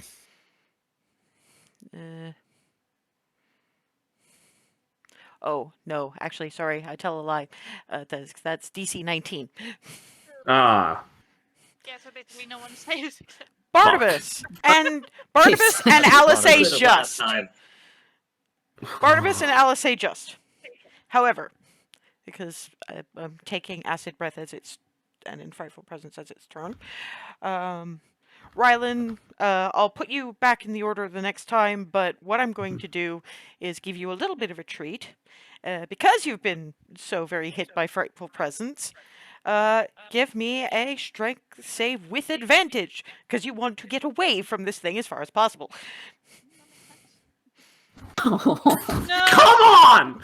Oh no, actually, sorry, I tell a lie. That's DC 19. Ah. Yeah, so basically no one saves except Barnabas and Alice say Barnabas. just. Time. Barnabas and Alice say just. However, because I'm taking acid breath as its and in frightful presence as its turn. Rylan, I'll put you back in the order the next time, but what I'm going to do is give you a little bit of a treat. Because you've been so very hit by frightful presence, give me a strength save with advantage, because you want to get away from this thing as far as possible. no. Come on!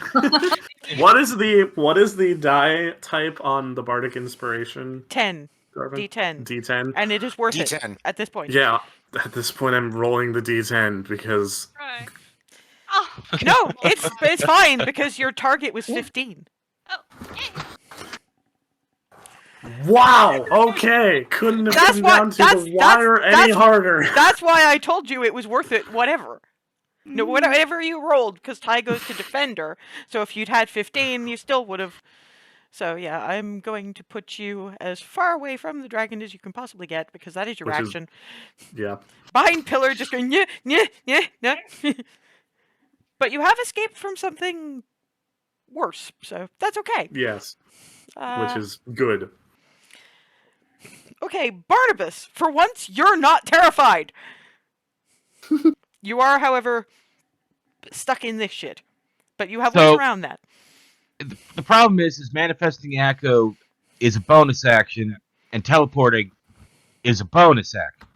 What is the die type on the Bardic Inspiration? 10. Darwin? D10. D10. And it is worth it D10. at this point. Yeah, at this point I'm rolling the D10 because Right. Oh, No, it's fine because your target was 15. yeah. wow. Okay, couldn't have That's come why- down to that's- the wire any that's- harder. That's why I told you it was worth it, whatever. No, whatever you rolled, because Ty goes to defender. So if you'd had 15, you still would have So yeah, I'm going to put you as far away from the dragon as you can possibly get because that is your Which is- action. Yeah. Behind pillar, just going yeah, yeah, yeah, yeah. But you have escaped from something worse, so that's okay. Yes. Which Uh, is good. okay, Barnabas. For once, you're not terrified. You are, however, stuck in this shit, but you have ways So around that. the problem is manifesting echo is a bonus action, and teleporting is a bonus action.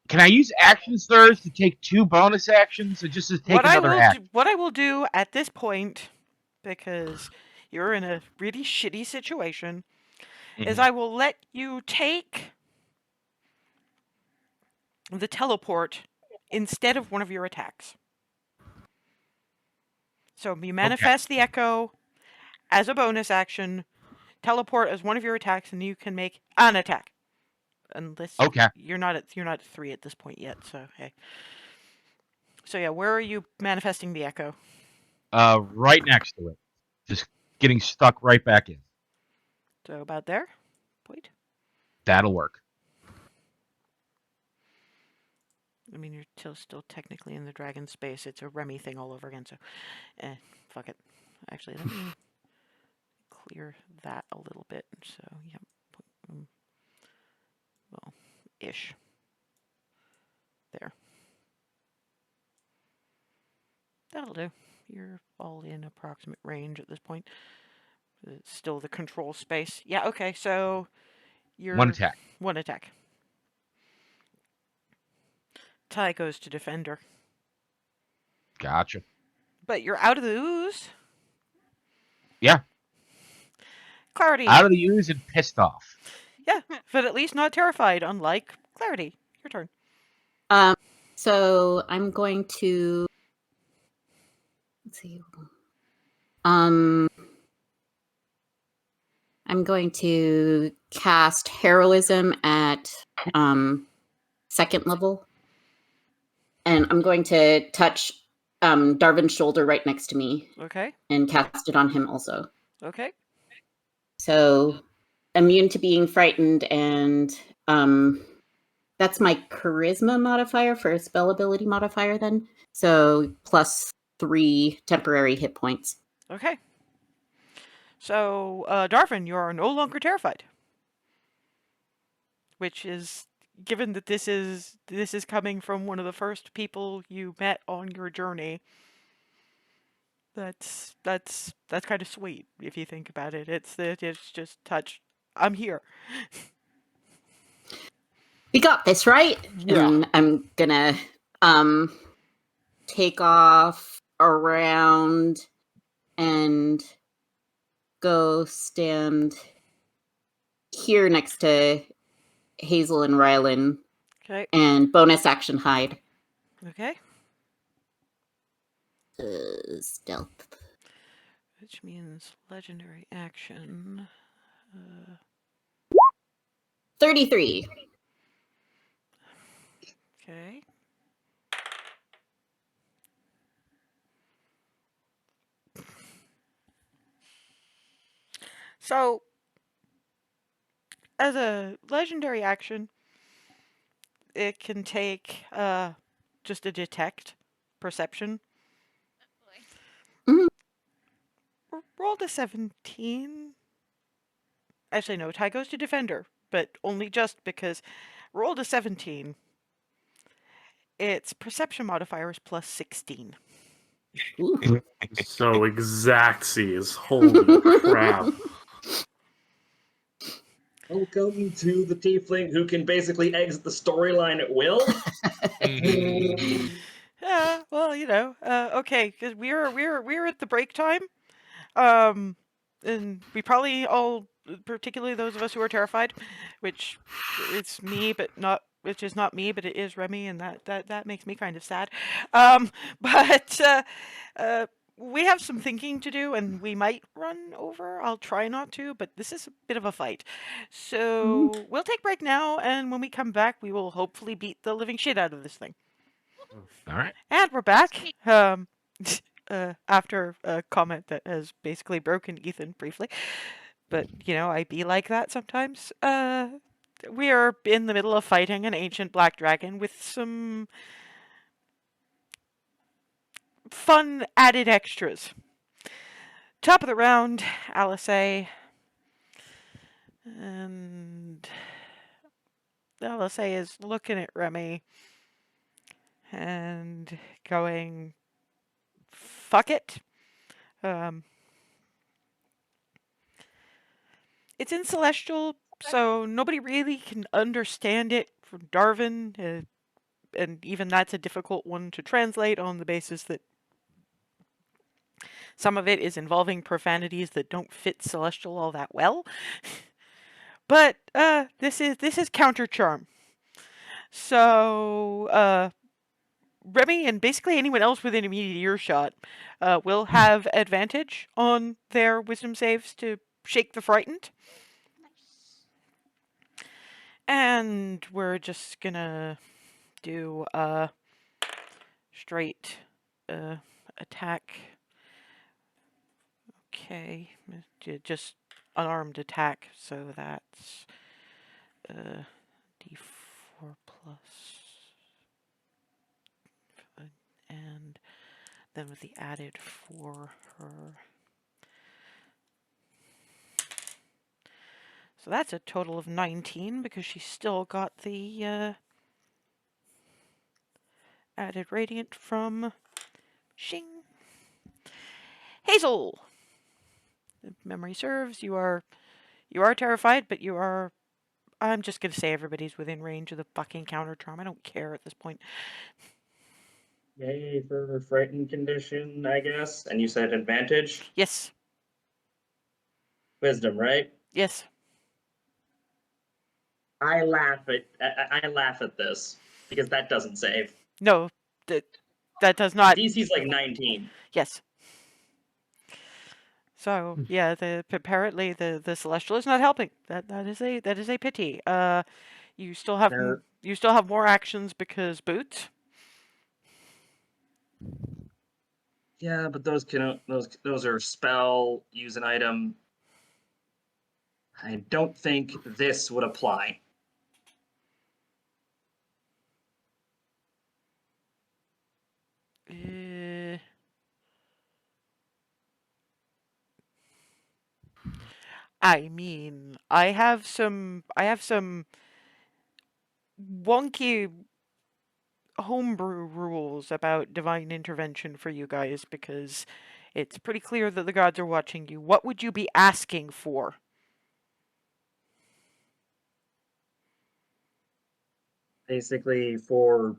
Can I use action surge to take 2 bonus actions, or just to take another action? What I will do at this point, because you're in a really shitty situation, is I will let you take the teleport instead of one of your attacks. So you manifest the echo as a bonus action, teleport as one of your attacks, and you can make an attack. Unless you're not at 3 at this point yet, so hey. So yeah, where are you manifesting the echo? Right next to it. Just getting stuck right back in. So about there? Point. That'll work. I mean, you're still technically in the dragon space. It's a Remy thing all over again, so fuck it. Actually, let me clear that a little bit. So, yep. Well, ish. There. That'll do. You're all in approximate range at this point. It's still the control space. Yeah, okay, so you're... One attack. One attack. Ty goes to defender. Gotcha. But you're out of the ooze. Yeah. Clarity. Out of the ooze and pissed off. Yeah, but at least not terrified, unlike Clarity. Your turn. So I'm going to... Let's see. I'm going to cast Heroism at 2nd level. And I'm going to touch Darvin's shoulder right next to me. Okay. And cast it on him also. Okay. So immune to being frightened, and that's my charisma modifier for a spell ability modifier then. So +3 temporary hit points. Okay. So, Darvin, you are no longer terrified. Which is, given that this is coming from one of the first people you met on your journey, that's kind of sweet if you think about it. It's just touch. I'm here. We got this, right? Yeah. And I'm gonna take off around and go stand here next to Hazel and Rylan. Okay. And bonus action hide. Okay. Stealth. Which means legendary action. 33. Okay. So, as a legendary action, it can take just a detect perception. Rolled a 17. Actually, no, Ty goes to defender, but only just because rolled a 17. Its perception modifier is +16. So exactsies. Holy crap. Welcome to the tiefling who can basically exit the storyline at will. Yeah, well, you know, okay, because we're at the break time, and we probably all, particularly those of us who are terrified, which it's me, but not, which is not me, but it is Remy, and that makes me kind of sad. But we have some thinking to do, and we might run over. I'll try not to, but this is a bit of a fight. So we'll take break now, and when we come back, we will hopefully beat the living shit out of this thing. All right. And we're back. after a comment that has basically broken Ethan briefly. But, I be like that sometimes. We are in the middle of fighting an ancient black dragon with some fun added extras. Top of the round, Alice A. And Alice A is looking at Remy and going, fuck it. It's in Celestial, so nobody really can understand it from Darwin, and even that's a difficult one to translate on the basis that some of it is involving profanities that don't fit Celestial all that well. But this is counter charm. So Remy and basically anyone else within immediate earshot will have advantage on their wisdom saves to shake the frightened. Nice. And we're just gonna do a straight attack. Okay, just unarmed attack, so that's d4 plus, and then with the added for her. So that's a total of 19 because she's still got the added radiant from Shing. Hazel! If memory serves, you are terrified, but you are... I'm just going to say everybody's within range of the fucking counter charm. I don't care at this point. Yay for frightened condition, I guess. And you said advantage? Yes. Wisdom, right? Yes. I laugh at this because that doesn't save. No, that does not. DC's like 19. Yes. So yeah, apparently the celestial is not helping. That is a pity. You still have more actions because boots. Yeah, but those are spell, use an item. I don't think this would apply. I mean, I have some wonky homebrew rules about divine intervention for you guys because it's pretty clear that the gods are watching you. What would you be asking for? Basically for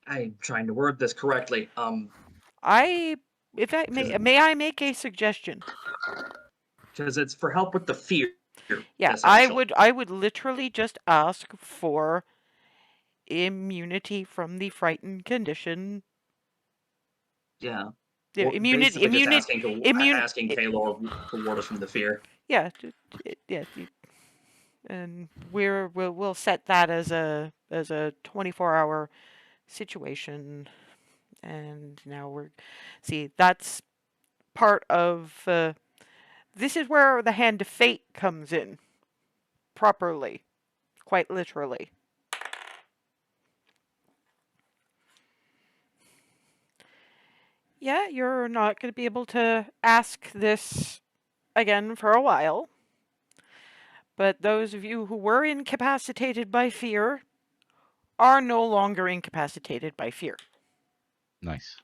I'm trying to word this correctly. If I may I make a suggestion? Because it's for help with the fear. Yeah, I would literally just ask for immunity from the frightened condition. Yeah. Yeah, Well, immunity. asking Kaylor to ward us from the fear. Yeah, yeah. And we'll set that as a 24-hour situation. And now that's part of this is where the hand of fate comes in properly, quite literally. Yeah, you're not going to be able to ask this again for a while. But those of you who were incapacitated by fear are no longer incapacitated by fear. Nice.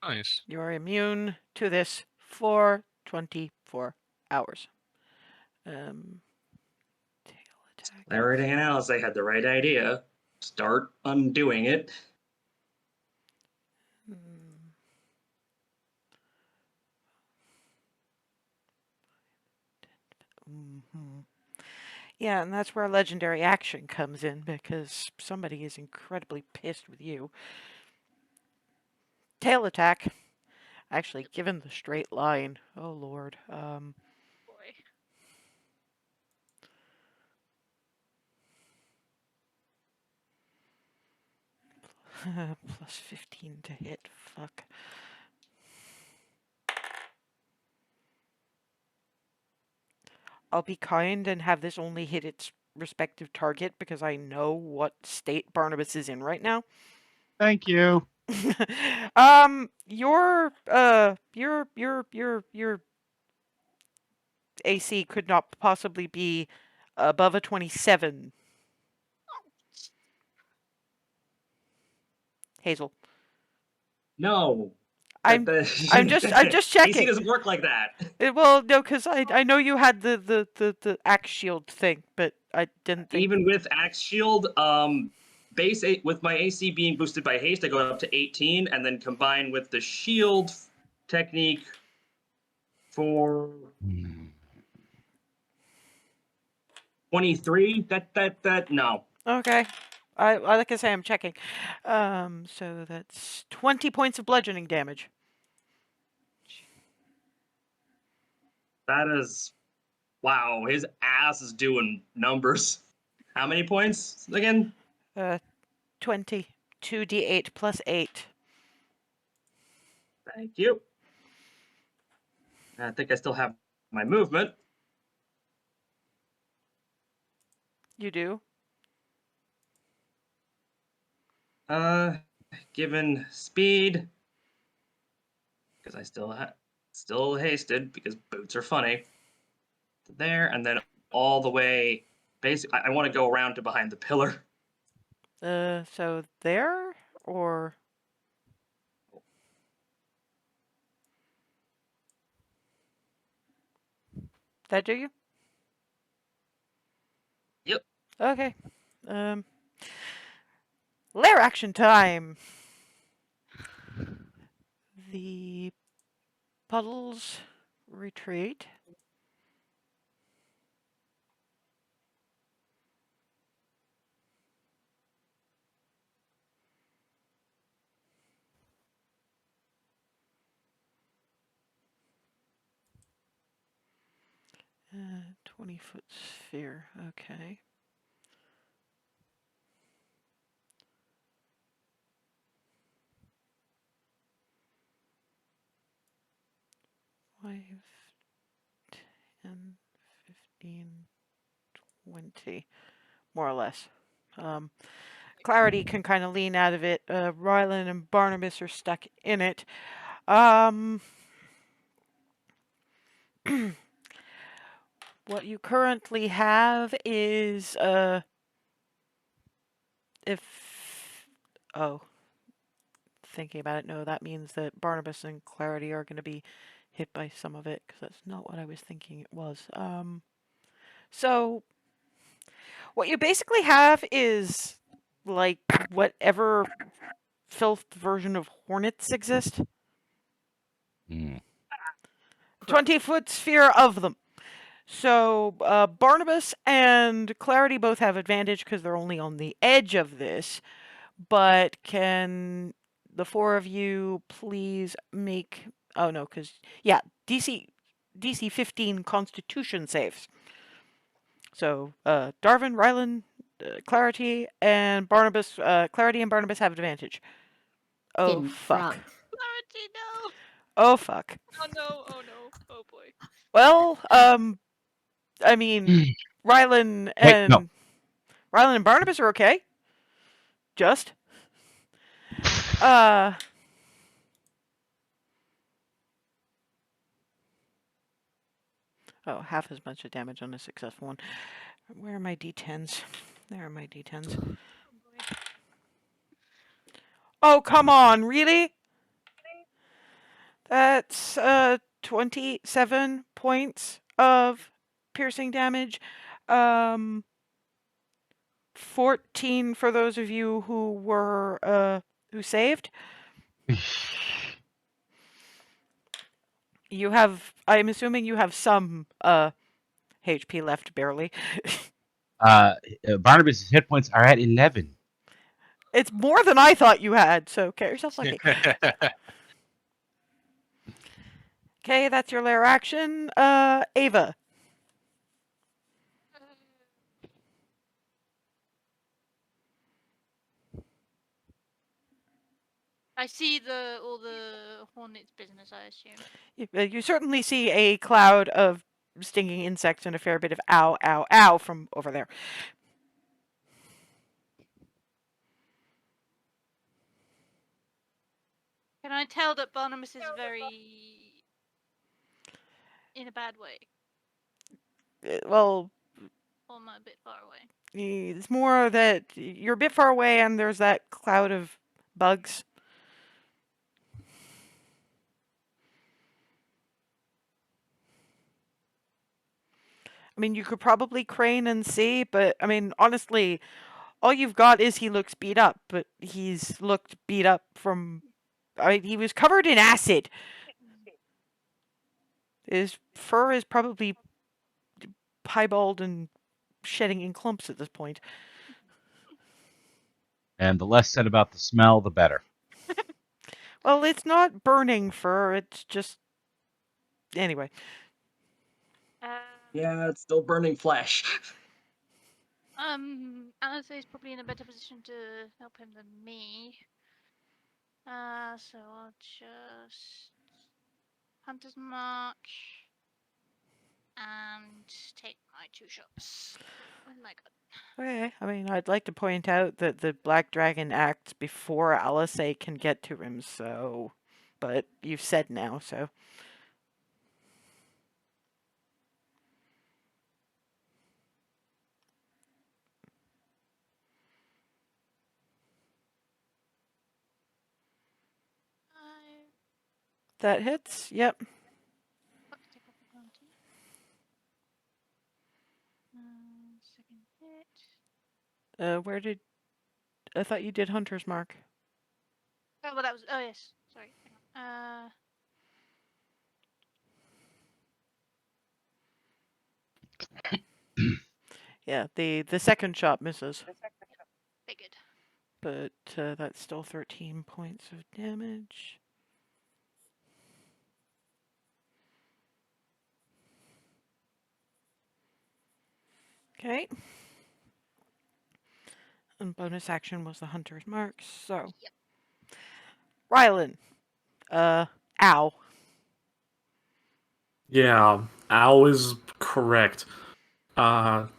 Nice. You are immune to this for 24 hours. Tail attack. Larry and Alice, they had the right idea. Start undoing it. Mm-hmm. Yeah, and that's where legendary action comes in because somebody is incredibly pissed with you. Tail attack. Actually, given the straight line, oh lord. Boy. Plus 15 to hit. Fuck. I'll be kind and have this only hit its respective target because I know what state Barnabas is in right now. Thank you. Your AC could not possibly be above a 27. Hazel. No. I'm just AC checking. doesn't work like that. Well, no, because I know you had the axe shield thing, but I didn't think. Even with Axe Shield, with my AC being boosted by haste, I go up to 18, and then combine with the shield technique for 23. That no. Okay. I like I say, I'm checking. So that's 20 points of bludgeoning damage. That is, wow. His ass is doing numbers. How many points again? 20. 2d8 plus 8. Thank you. I think I still have my movement. You do? Given speed, because I still hasted because boots are funny. There and then all the way. Basically, I want to go around to behind the pillar. So there? Or... That do you? Yep. Okay. Lair action time! The puddles retreat. Uh, 20-foot sphere, okay. Five, 10, 15, 20, more or less. Clarity can kind of lean out of it. Rylan and Barnabas are stuck in it. What you currently have is, thinking about it, no, that means that Barnabas and Clarity are going to be hit by some of it, because that's not what I was thinking it was. So, what you basically have is, like, whatever filth version of hornets exist. 20-foot sphere of them. So, Barnabas and Clarity both have advantage because they're only on the edge of this. But can the four of you please make... Oh, no, because... Yeah, DC 15 Constitution saves. So, Darvin, Rylan, Clarity, and Barnabas... Clarity and Barnabas have advantage. Oh, Fucking fuck. frog. Clarity, no! Oh, fuck. Oh no, oh no, oh boy. Well, I mean, Rylan Wait, no. and Barnabas are okay. Just. Oh, half as much of damage on a successful one. Where are my d10s? There are my d10s. Oh boy. Oh, come on, really? That's 27 points of piercing damage. 14 for those of you who were who saved. You have, I'm assuming you have some HP left, barely. Barnabas' hit points are at 11. It's more than I thought you had, so get yourself lucky. Okay, that's your lair action. Ava. I see all the hornets business, I assume. You certainly see a cloud of stinging insects and a fair bit of ow, ow, ow from over there. Can I tell that Barnabas is very in a bad way? Well, Or am I a bit far away? it's more that you're a bit far away and there's that cloud of bugs. I mean, you could probably crane and see, but I mean, honestly, all you've got is he looks beat up, but he's looked beat up from. I mean, he was covered in acid. His fur is probably piebald and shedding in clumps at this point. And the less said about the smell, the better. Well, it's not burning fur, it's just. Anyway. Yeah, it's still burning flesh. Alice is probably in a better position to help him than me. So I'll just Hunter's Mark and take my 2 shots with my gun. Okay, I mean, I'd like to point out that the Black Dragon acts before Alice can get to him, so. But you've said now, so. That hits, yep. Take off the bounty. Second hit. Where did. I thought you did Hunter's Mark. Oh, well, that was. Oh, yes. Sorry. Hang on. Yeah, the second shot misses. Figured. But that's still 13 points of damage. Okay. And bonus action was the Hunter's Mark, so. Yep. Rylan. Ow. Yeah, Al is correct. I'm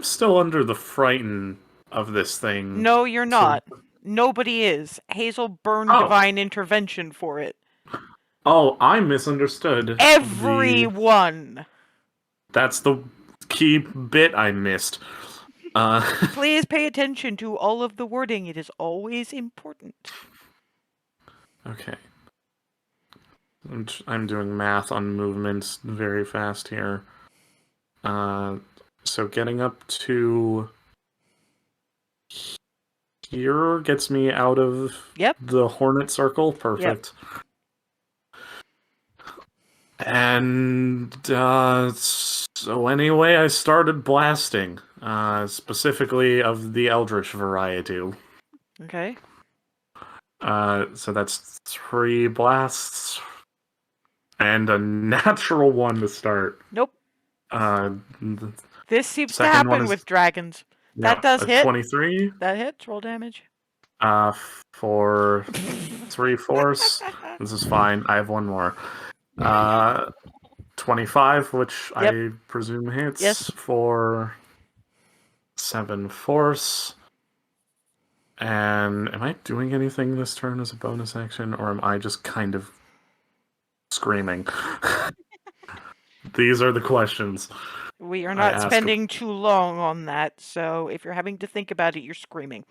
still under the frighten of this thing. No, you're So- not. Nobody is. Hazel burned Oh. divine intervention for it. Oh, I misunderstood. Everyone! That's the key bit I missed. Please pay attention to all of the wording. It is always important. Okay. I'm doing math on movements very fast here. So getting up to here gets me out of Yep. the hornet circle. Perfect. And so anyway, I started blasting, specifically of the eldritch variety. Okay. So that's 3 blasts and a natural 1 to start. Nope. This seems to second one happen is- with dragons. Yeah, That does a hit. 23. That hits. Roll damage. For 3 force. This is fine. I have 1 more. 25, which Yep. I presume hits. Yes. For 7 force. And am I doing anything this turn as a bonus action, or am I just kind of screaming? These are the questions. We are I not ask- spending too long on that, so if you're having to think about it, you're screaming.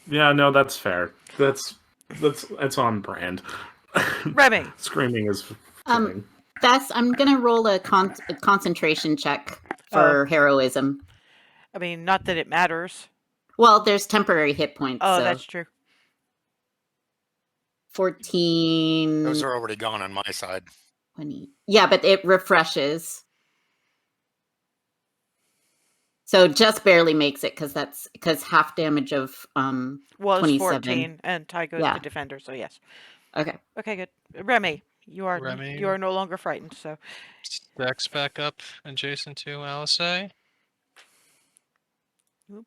Yeah, no, that's fair. That's on brand. Remy. Screaming is Um, fitting. I'm gonna roll a concentration check for heroism. I mean, not that it matters. Well, there's temporary hit points. Oh, so that's true. 14. Those are already gone on my side. 20. Yeah, but it refreshes. So just barely makes it because half damage of Was 27. 14, and Ty goes Yeah. to defender, so yes. Okay. Okay, good. Remy, you are Remy. no longer frightened. So Dex back up adjacent to Alisei.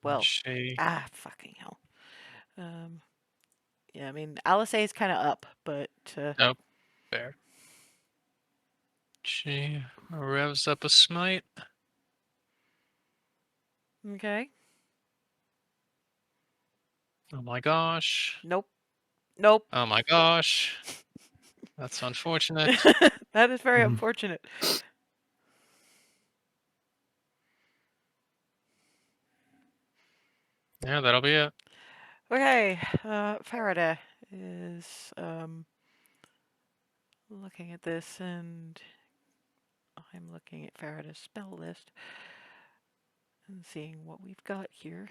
well, She fucking hell. Yeah, I mean Alisei is kind of up, but nope. Fair. She revs up a smite. okay. Oh my gosh. Nope. Nope. Oh my gosh. That's unfortunate. That is very Mhm. unfortunate. Yeah, that'll be it. Okay, Faraday is looking at this, and I'm looking at Faraday's spell list and seeing what we've got here.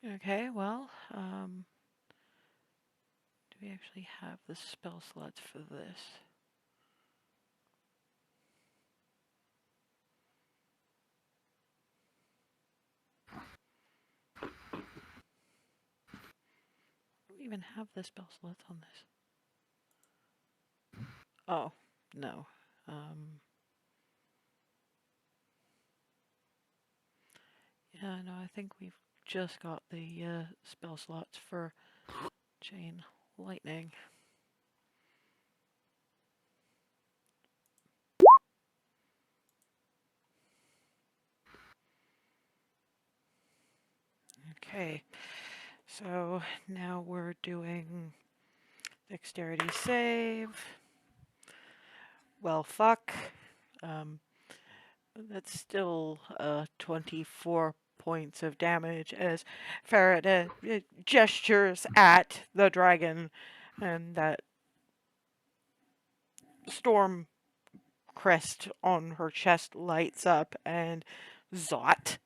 Okay, well, do we actually have the spell slots for this? Do we even have the spell slots on this? Oh, no. Yeah, no, I think we've just got the spell slots for Chain Lightning. Okay, so now we're doing dexterity save. Well, fuck. That's still 24 points of damage as Faraday gestures at the dragon, and that storm crest on her chest lights up and Zot.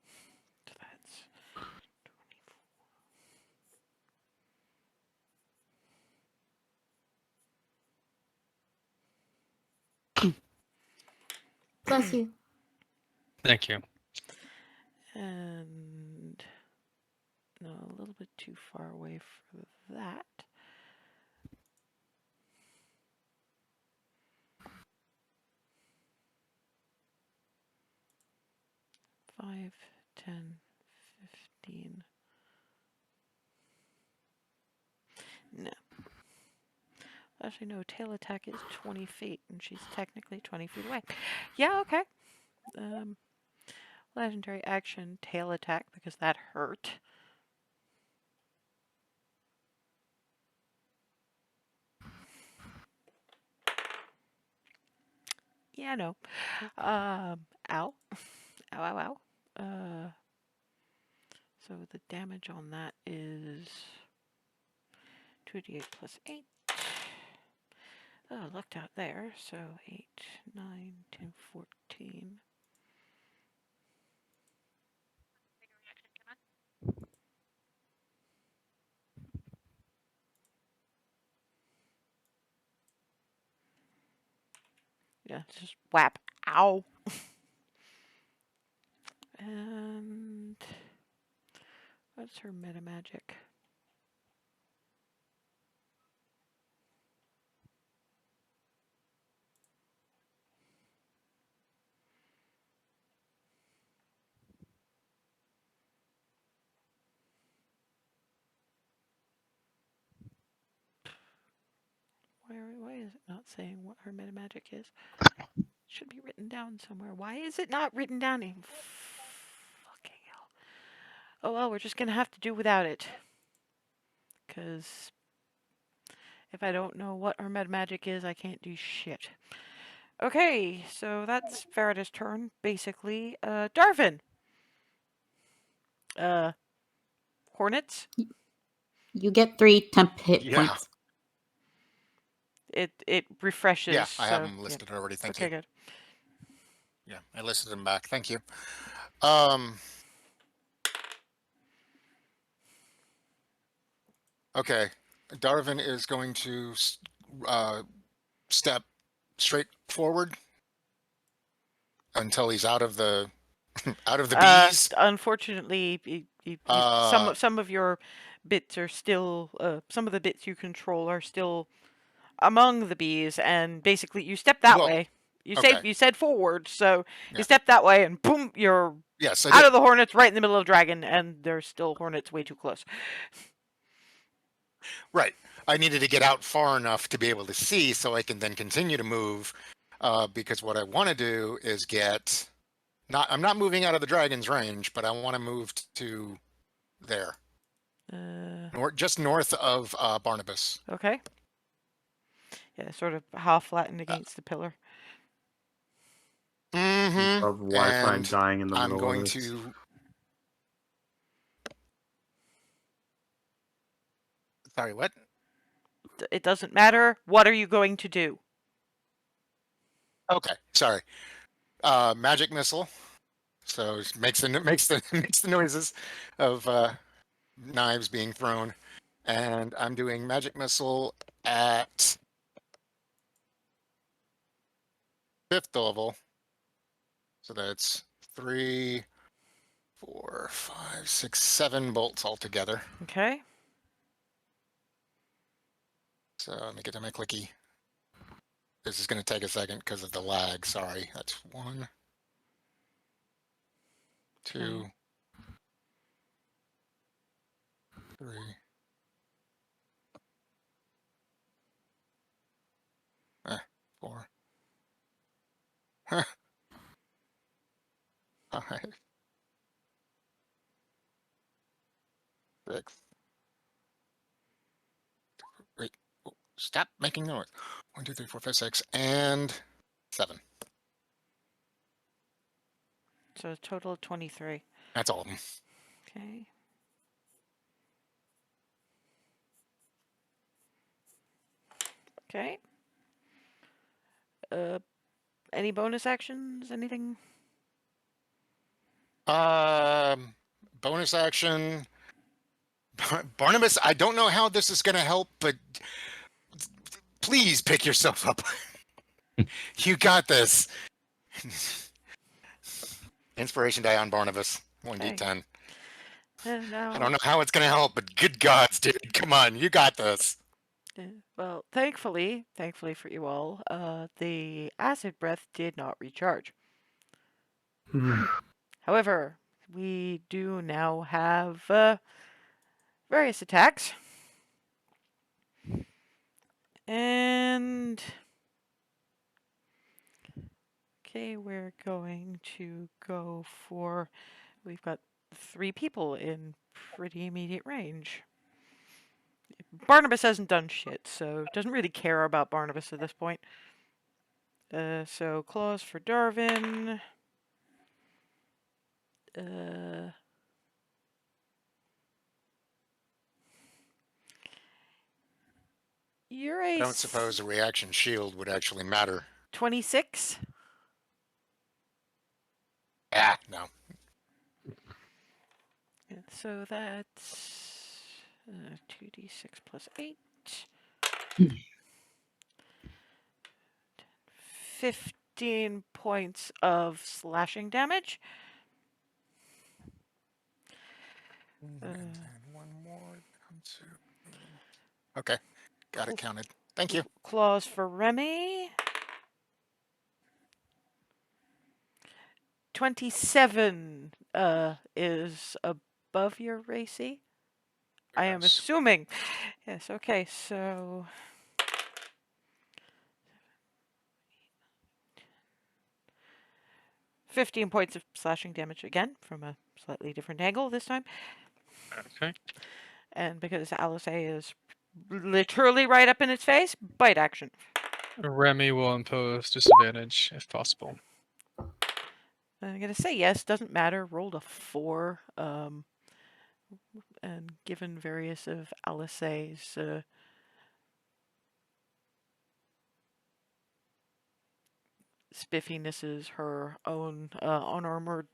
That's Bless you. Thank you. and no, a little bit too far away for that. Five, 10, 15. No. Actually, no, tail attack is 20 feet, and she's technically 20 feet away. Yeah, okay. Legendary action, tail attack, because that hurt. Yeah, no. Ow. Ow, ow, ow. So the damage on that is 2d8 plus 8. Oh, I looked out there. So 8, 9, 10, 14. Yeah, just whap. Ow. And what's her meta magic? Why is it not saying what her meta magic is? It should be written down somewhere. Why is it not written down in fucking hell? Oh well, we're just gonna have to do without it. Because if I don't know what her med magic is, I can't do shit. Okay, so that's Farada's turn, basically. Darvin! Hornets? You get 3 temp hit Yeah. points. It refreshes, Yeah, I have so, them listed already. Thank okay, you. good. Yeah, I listed them back. Thank you. Okay, Darvin is going to step straight forward until he's out of the bees. Unfortunately, some of your bits are still, some of the bits you control are still among the bees, and basically you step that Well, way. okay. You said forward, so Yeah. you step that way, and boom, you're Yes, I out did. of the hornets, right in the middle of dragon, and there's still hornets way too close. Right. I needed to get out far enough to be able to see, so I can then continue to move. Because what I want to do is get I'm not moving out of the dragon's range, but I want to move to there, just north of Barnabas. Okay. Yeah, sort of half flattened against the pillar. Mm-hmm. Of Wi-Fi And dying in the I'm middle going of it. to. Sorry, what? It doesn't matter. What are you going to do? Okay, sorry. Magic missile. So it makes the makes the noises of knives being thrown, and I'm doing magic missile at 5th level. So that's 3, 4, 5, 6, 7 bolts altogether. Okay. So let me get to my clicky. This is going to take a second because of the lag. Sorry. That's 1, 2, 3. Four. 5, 6. Wait. Stop making noise. 1, 2, 3, 4, 5, 6, and 7. So a total of 23. That's all of them. Okay. Okay. Any bonus actions? Anything? Bonus action. Barnabas, I don't know how this is going to help, but please pick yourself up. You got this. Inspiration die on Barnabas. 1d10. No. I don't know how it's going to help, but good gods, dude. Come on, you got this. Well, thankfully for you all, the acid breath did not recharge. However, we do now have various attacks. And okay, we're going to go for, we've got 3 people in pretty immediate range. Barnabas hasn't done shit, so doesn't really care about Barnabas at this point. So claws for Darvin. You're a I don't suppose a reaction shield would actually matter. 26. Ah, no. Yeah, so that's 2d6 plus 8. 15 points of slashing damage. And one more. Okay, got it counted. Thank you. Claws for Remy. 27 is above your racy. I am assuming. Yes, okay, so 15 points of slashing damage again from a slightly different angle this time. Okay. And because Alice is literally right up in its face, bite action. Remy will impose disadvantage if possible. I'm going to say yes, doesn't matter. Rolled a 4. And given various of Alice's spiffinesses, her own unarmored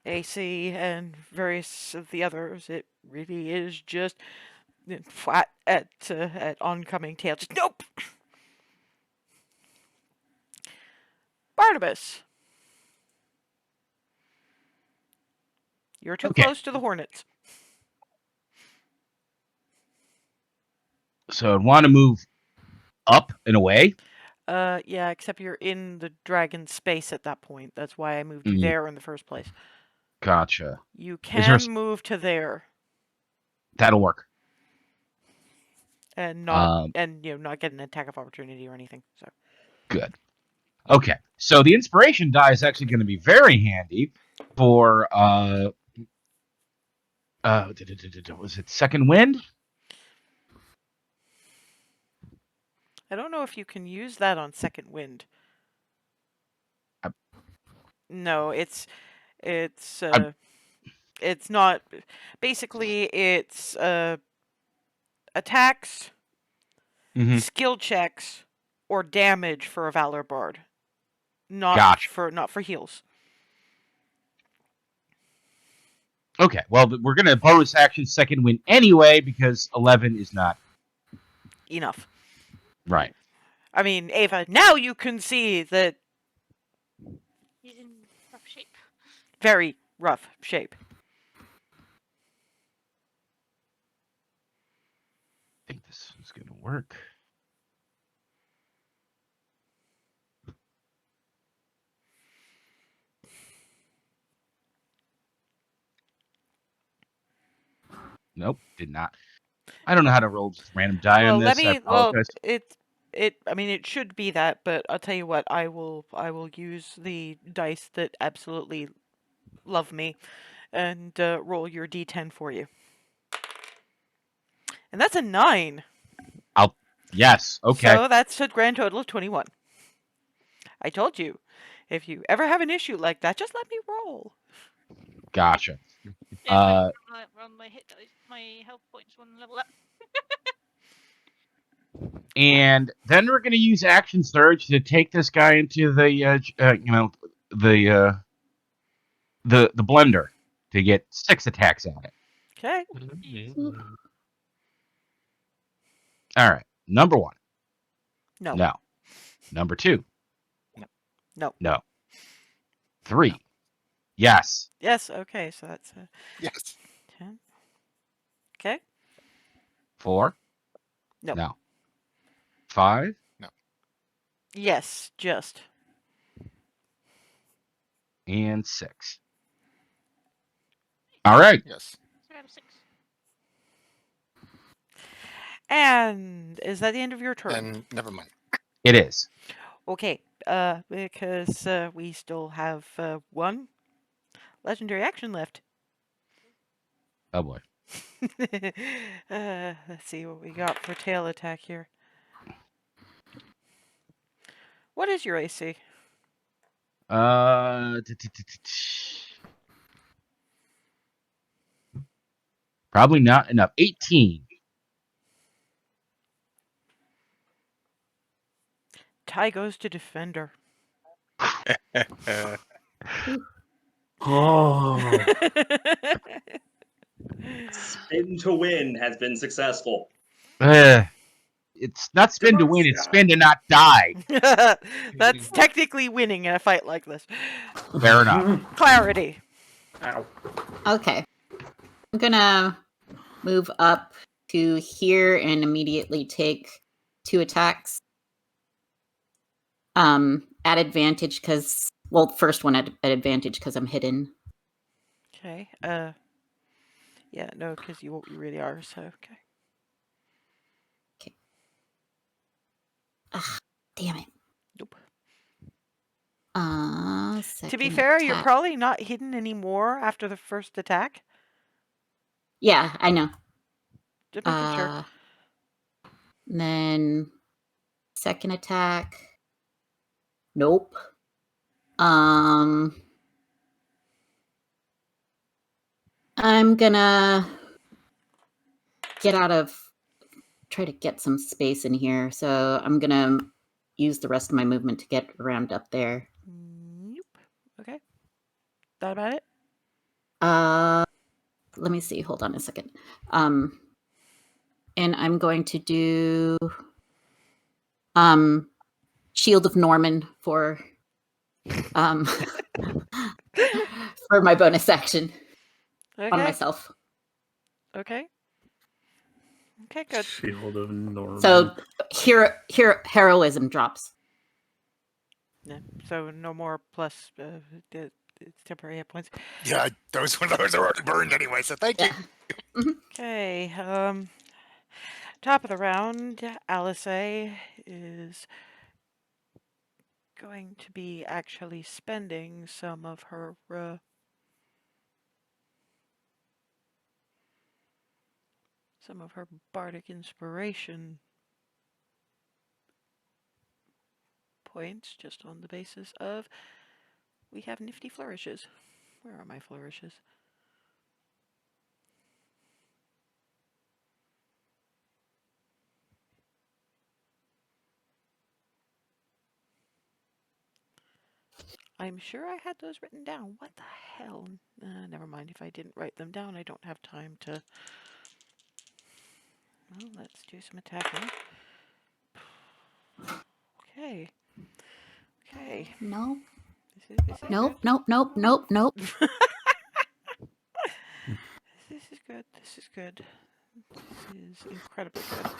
AC, and various of the others, it really is just flat at oncoming tail. Just nope. Barnabas, you're too Okay. close to the hornets. So I'd want to move up and away. Yeah, except you're in the dragon's space at that point. That's why I moved you Mm. there in the first place. Gotcha. You Is there a can move to there That'll work. and not not get an attack of opportunity or anything. So Good. Okay. So the inspiration die is actually going to be very handy for was it second wind? I don't know if you can use that on second wind. No, it's not. Basically, it's attacks, Mhm. skill checks, or damage for a Valor Bard. Not Gotcha. for heals. Okay. Well, we're going to bonus action second wind anyway because 11 is not Enough. right. I mean, Ava, now you can see that He's in rough shape. very rough shape. I think this is going to work. Nope, did not. I don't know how to roll just random die on this. I apologize. I mean, it should be that, but I'll tell you what, I will use the dice that absolutely love me and roll your d10 for you. And that's a 9. Yes, okay. So that's a grand total of 21. I told you, if you ever have an issue like that, just let me roll. Gotcha. Yeah, on my hit dice, my health points one level up. And then we're going to use action surge to take this guy into the the blender to get 6 attacks at it. Okay. All right. Number 1. No. No. Number 2. No. No. 3. Yes. Yes. Okay. So that's Yes. 10. Okay. 4. No. No. 5. Yes. Just. And 6. All right. Yes. 3 out of 6. And is that the end of your turn? And never mind. It is. Okay. Because we still have one legendary action left. Oh boy. Let's see what we got for tail attack here. What is your AC? Probably not enough. 18. Tie goes to defender. Oh, Spin to win has been successful. It's not spin to win, it's spin to not die. That's technically winning in a fight like this. Fair enough. Clarity. ow. Okay. I'm gonna move up to here and immediately take 2 attacks. At advantage because first one at advantage because I'm hidden. Okay. Yeah, no, because you really are. So okay. Ugh, damn it. Nope. To be second fair, you're attack. probably not hidden anymore after the first attack. Yeah, I know. Just making sure. Then second attack. Nope. I'm gonna try to get some space in here. So I'm gonna use the rest of my movement to get around up there. Nope. Okay. That about it? Let me see. Hold on a second. And I'm going to do Shield of Norman for for my bonus action on Okay. myself. Okay. Okay, good. Shield of Norman. So heroism drops. Yeah. So no more plus it's temporary hit points. Yeah, those are already burned anyway. So thank you. Okay. Top of the round, Alice is going to be actually spending some of her bardic inspiration points just on the basis of we have nifty flourishes. Where are my flourishes? I'm sure I had those written down. What the hell? Never mind. If I didn't write them down, I don't have time to. Well, let's do some attacking. Okay. Okay. No. This is Nope. good. Nope. Nope. Nope. Nope. This is good. This is good. This is incredibly good.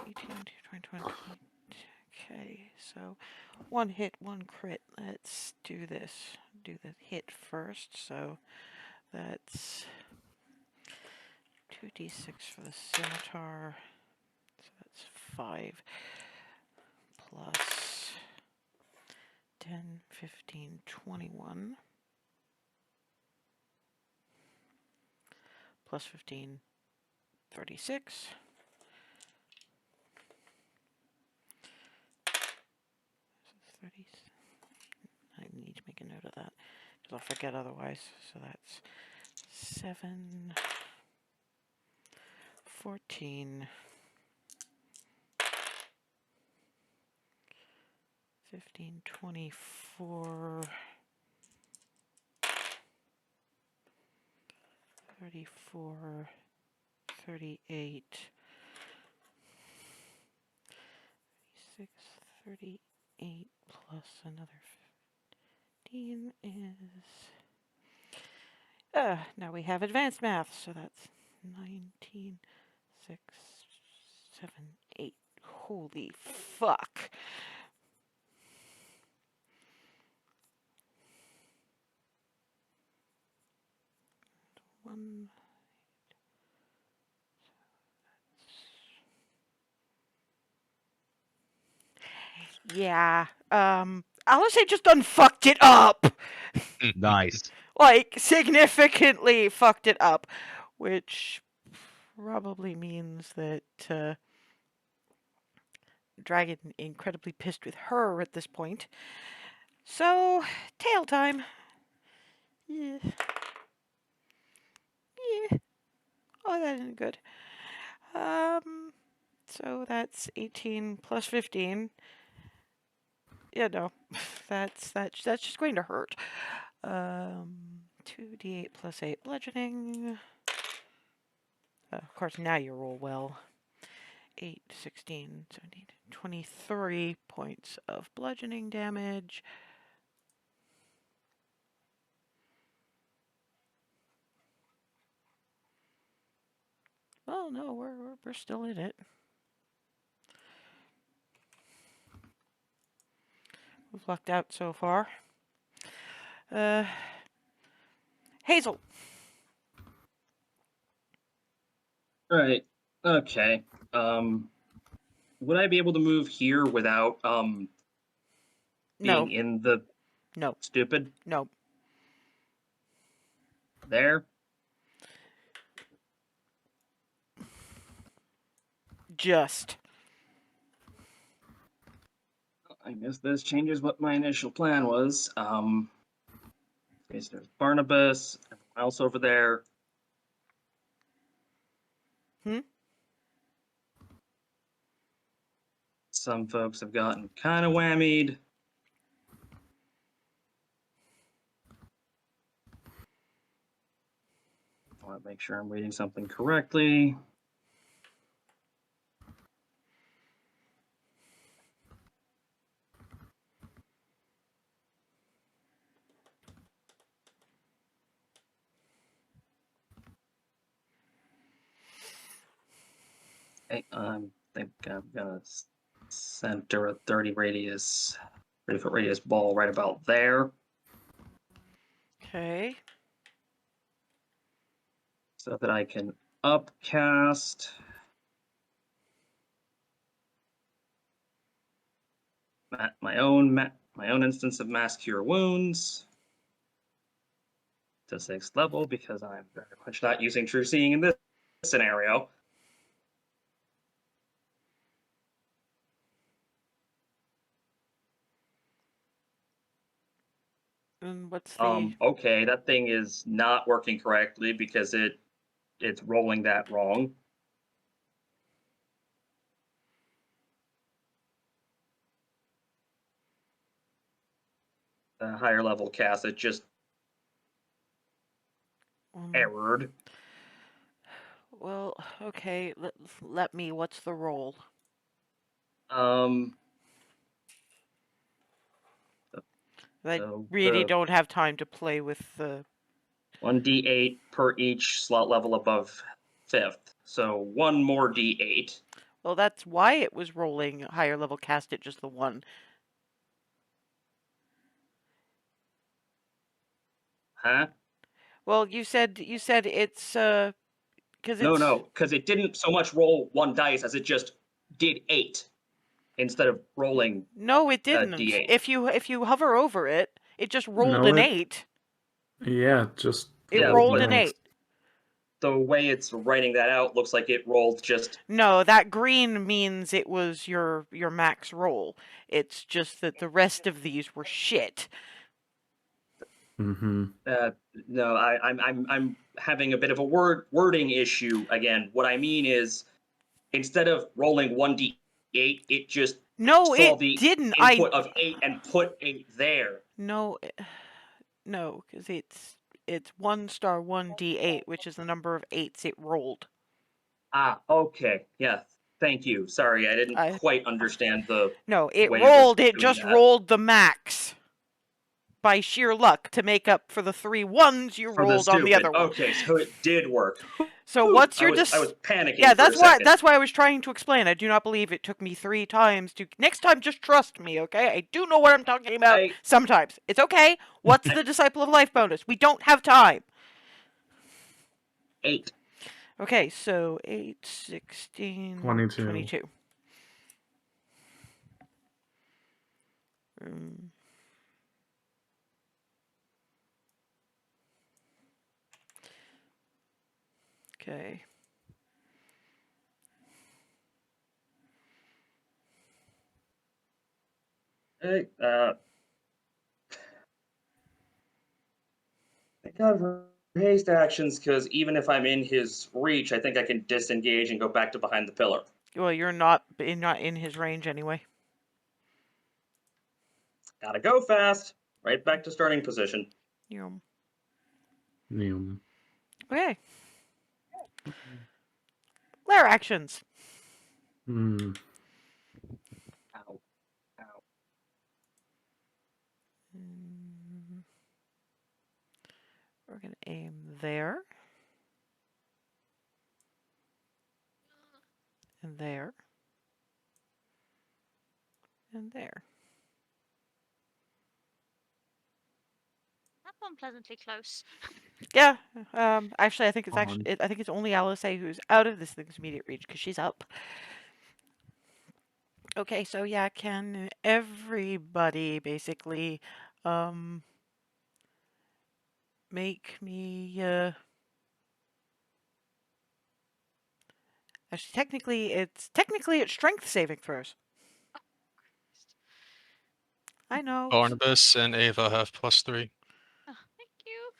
18, 20, 20. Okay, so one hit, one crit. Let's do this. Do the hit first. So that's 2d6 for the scimitar. So that's 5 plus 10, 15, 21. Plus 15, 36. So 30. I need to make a note of that because I'll forget otherwise. So that's 7, 14, 15, 24, 34, 38, 36, 38 plus another 15 is... now we have advanced math, so that's 19, 6, 7, 8. Holy fuck. One... Yeah, Alice just done fucked it up! Nice. Like, significantly fucked it up. Which probably means that, Dragon incredibly pissed with her at this point. So, tail time. Yeah. Yeah. Oh, that isn't good. So that's 18 plus 15. Yeah, no. That's just going to hurt. 2d8 plus 8 bludgeoning. Of course, now you roll well. 8, 16, 17, 23 points of bludgeoning damage. Oh no, we're still in it. We've lucked out so far. Hazel. Right. Okay. Would I be able to move here without being No. in the No. Stupid. No. There. Just. I guess this changes what my initial plan was. Okay, so there's Barnabas, everyone else over there. Hmm? Some folks have gotten kind of whammied. I want to make sure I'm reading something correctly. Okay, I think I'm gonna center a 30-foot radius ball right about there, Okay. so that I can upcast my own instance of Mass Cure Wounds to 6th level, because I'm very much not using True Seeing in this scenario. And what's the... Okay, that thing is not working correctly because it's rolling that wrong. The higher level cast, it just errored. Well, okay. Let me. What's the roll? I So really the don't have time to play with the... 1d8 per each slot level above 5th. So one more d8. Well, that's why it was rolling higher level cast it just the one. Huh? Well, you said it's because it's... No, because it didn't so much roll one dice as it just did 8 instead of rolling No, it a didn't. d8. If you hover over it, it just rolled No, an it- 8. Yeah, just It Yeah, rolled but an 8. the way it's writing that out looks like it rolled just... No, that green means it was your max roll. It's just that the rest of these were shit. Mm-hmm. No, I'm having a bit of a wording issue again. What I mean is, instead of rolling 1d8, it just No, saw it the didn't. input of 8 and put 8 there. No, no, because it's 1 star 1d8, which is the number of 8s it rolled. Ah, okay. Yeah, thank you. Sorry, I didn't I quite understand the No, it way it was rolled. It doing just that. rolled the max by sheer luck to make up for the 3 1s you For the rolled on the stupid. other one. Okay, so it did work. So Whew, what's I your was panicking Yeah, for a second. that's why I was trying to explain. I do not believe it took me 3 times to... Next time, just trust me, okay? I do know what I'm talking about sometimes. It's okay. What's the Disciple of Life bonus? We don't have time. 8. Okay, so 8, 16, 22. 22. Okay. Hey, I got haste actions because even if I'm in his reach, I think I can disengage and go back to behind the pillar. Well, you're not in his range anyway. Gotta go fast. Right back to starting position. Yeah. Okay. Lair actions. Mm. Ow. Ow. We're gonna aim there. And there. And there. That's unpleasantly close. Yeah. Actually, I think it's On. I think it's only Alice who's out of this thing's immediate reach because she's up. Okay, so yeah, can everybody basically Make me actually technically it's strength saving throws. I know. Barnabas and Ava have +3. Oh, thank you.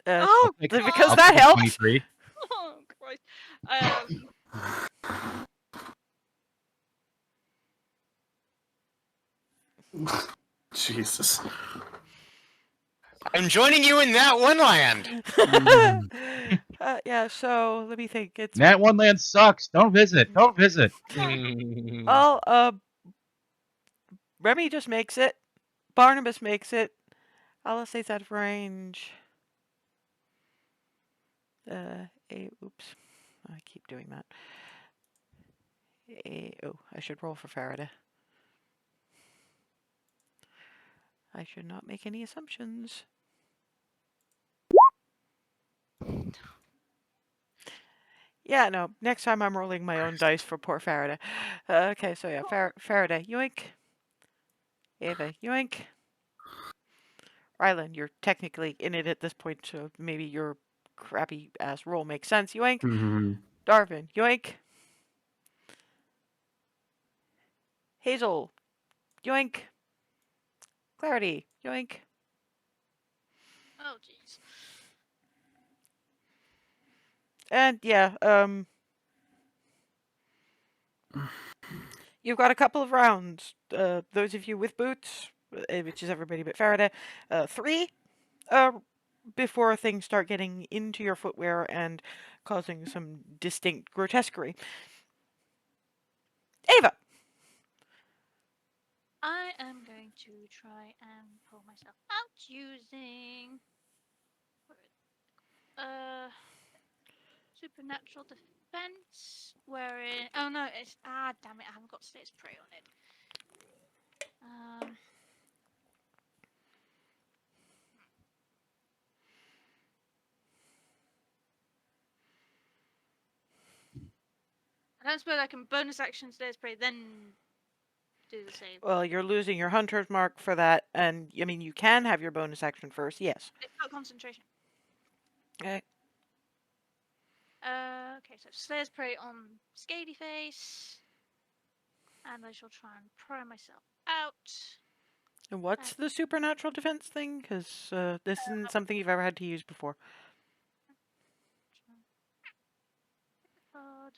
Oh, take- because I'll that take a helps. 23. Oh Christ. Jesus. I'm joining you in that one land. Yeah, so let me think. It's That one land sucks. Don't visit. Don't visit. all Remy just makes it. Barnabas makes it. Alice's out of range. Oops. I keep doing that. Oh, I should roll for Faraday. I should not make any assumptions. Yeah, no. Next time I'm rolling my own dice for poor Faraday. Okay, so yeah, Faraday, yoink. Ava, yoink. Rylan, you're technically in it at this point, so maybe your crappy ass roll makes sense. Yoink. Mhm. Darvin, yoink. Hazel, yoink. Clarity, yoink. Oh jeez. And yeah, you've got a couple of rounds. Those of you with boots, which is everybody but Faraday, 3 before things start getting into your footwear and causing some distinct grotesquerie. Ava! I am going to try and pull myself out using supernatural defense. Wherein oh no, it's damn it, I haven't got Slayer's Prey on it. I don't suppose I can bonus action Slayer's Prey, then do the save. Well, you're losing your hunter's mark for that, and I mean, you can have your bonus action first, yes. It's not concentration. Okay. Okay, so Slayer's Prey on Scady Face. And I shall try and pry myself out. And what's the supernatural defense thing? Because this isn't something you've ever had to use before. Card.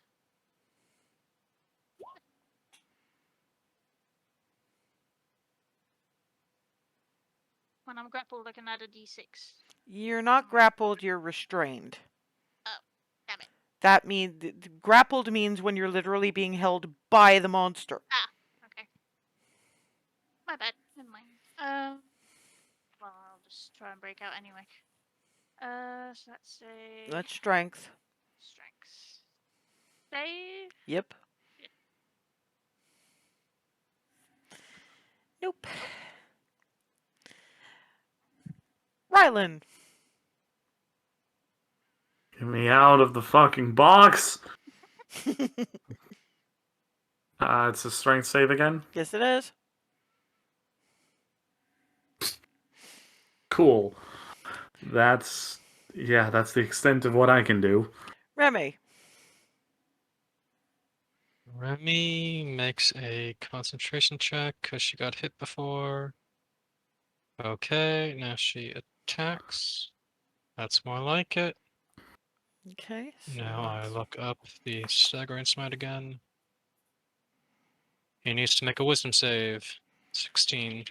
When I'm grappled, I can add a d6. You're not grappled, you're restrained. Oh, damn it. That means grappled means when you're literally being held by the monster. Okay. My bad. Never mind. Well, I'll just try and break out anyway. So let's say That's strength. strength. Save. Yep. Nope. Rylan. Get me out of the fucking box. It's a strength save again. Yes, it is. Cool. That's the extent of what I can do. Remy. Remy makes a concentration check because she got hit before. Okay, now she attacks. That's more like it. Okay. So Now I look up the staggering smite again. He needs to make a wisdom save. 16.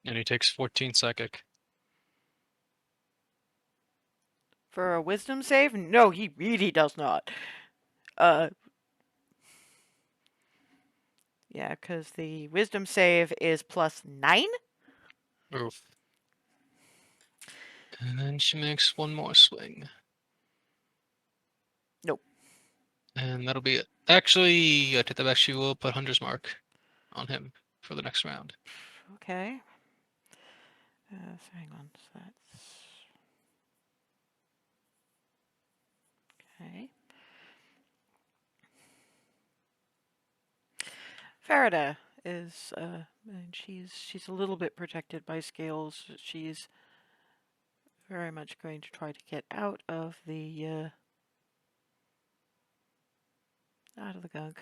And he takes 14 psychic. for a wisdom save? No, he really does not. Yeah, because the wisdom save is +9. Oof. And then she makes one more swing. Nope. And that'll be it. Actually, I take that back. She will put Hunter's Mark on him for the next round. Okay. So hang on. So that's okay. Farida, is and she's a little bit protected by scales. She's very much going to try to get out of the gunk.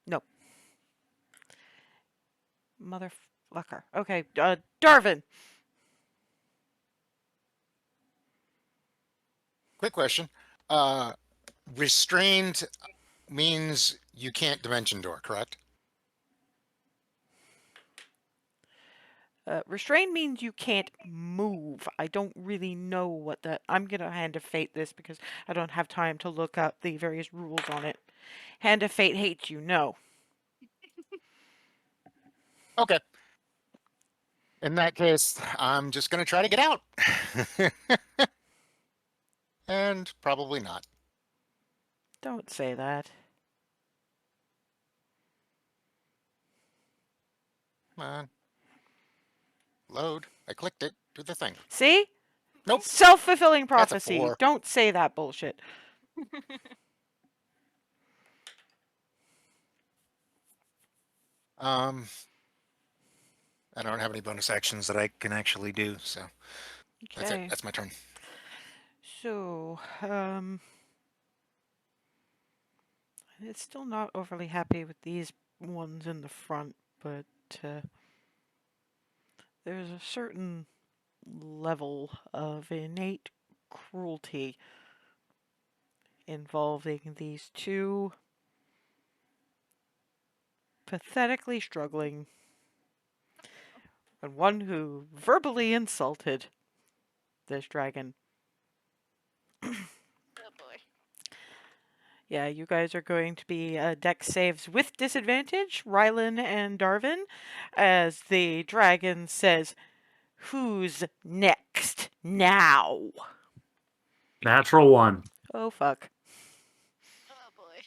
Nope. Motherfucker. Okay, Darvin. Quick question. Restrained means you can't dimension door, correct? Restrained means you can't move. I don't really know what that. I'm gonna Hand of Fate this because I don't have time to look up the various rules on it. Hand of Fate hates you. No. Okay. In that case, I'm just going to try to get out. And probably not. Don't say that. Come on. Load. I clicked it. Do the thing. See? Nope. Self-fulfilling That's a prophecy. 4. Don't say that bullshit. I don't have any bonus actions that I can actually do, so that's it. Okay. That's my turn. So, it's still not overly happy with these ones in the front, but there's a certain level of innate cruelty involving these two pathetically struggling and one who verbally insulted this dragon. Oh boy. Yeah, you guys are going to be dex saves with disadvantage, Rylan and Darvin, as the dragon says, "Who's next now?" Natural 1. Oh, fuck. Oh boy.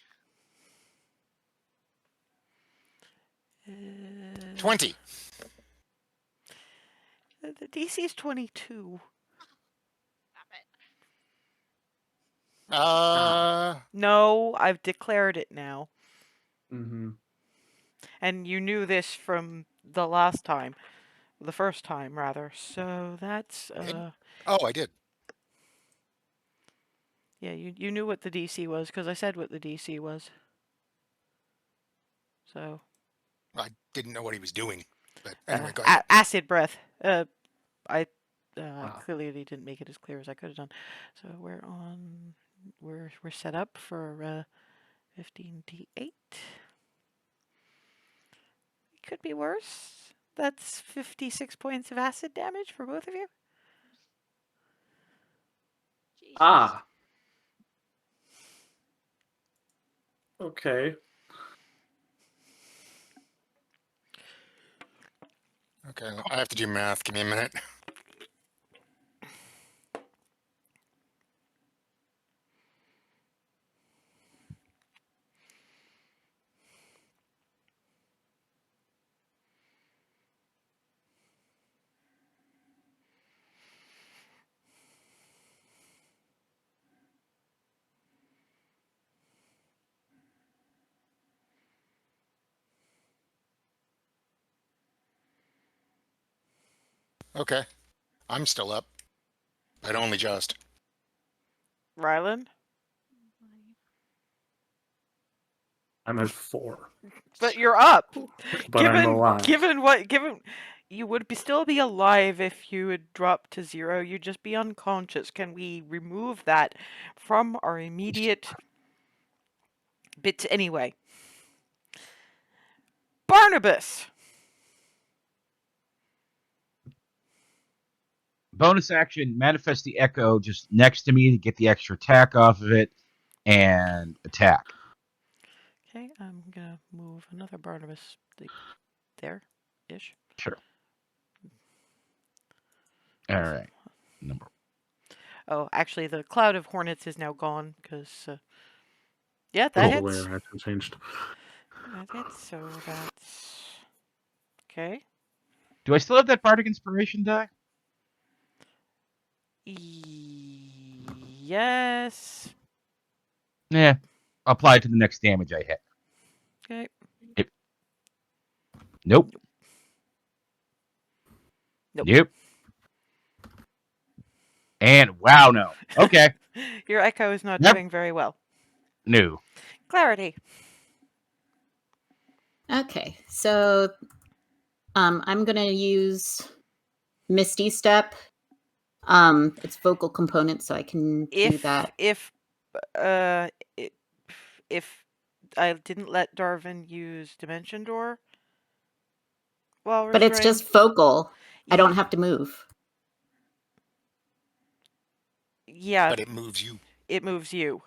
20. The DC is 22. Stop it. No, I've declared it now. Mm-hmm. And you knew this from the last time. The first time, rather. So that's, Oh, I did. yeah, you knew what the DC was, because I said what the DC was. So. I didn't know what he was doing. But anyway, go ahead. Acid breath. I Wow. clearly didn't make it as clear as I could have done. So we're set up for 15d8. It could be worse. That's 56 points of acid damage for both of you. Jesus. Ah. Okay. Okay, I have to do math. Give me a minute. Okay. I'm still up. But only just. Rylan? I'm at 4. But you're up. But I'm alive. Given you would still be alive if you had dropped to 0. You'd just be unconscious. Can we remove that from our immediate bits anyway? Barnabas. Bonus action, manifest the echo just next to me to get the extra attack off of it, and attack. Okay, I'm gonna move another Barnabas there-ish. Sure. All right. Number. Oh, actually, the cloud of hornets is now gone because, yeah, that All the hits. way action changed. That hits. So that's okay. Do I still have that bardic inspiration die? Yes. Yeah. Apply it to the next damage I hit. Okay. Nope. Nope. Nope. And wow, no. Okay. Your echo is not Yep. doing very well. No. Clarity. Okay, so I'm gonna use Misty Step. It's vocal component, so I can do that. If I didn't let Darvin use Dimension Door while But it's restrained, just vocal. I don't Ye- have to move. yeah, But it moves you. it moves you.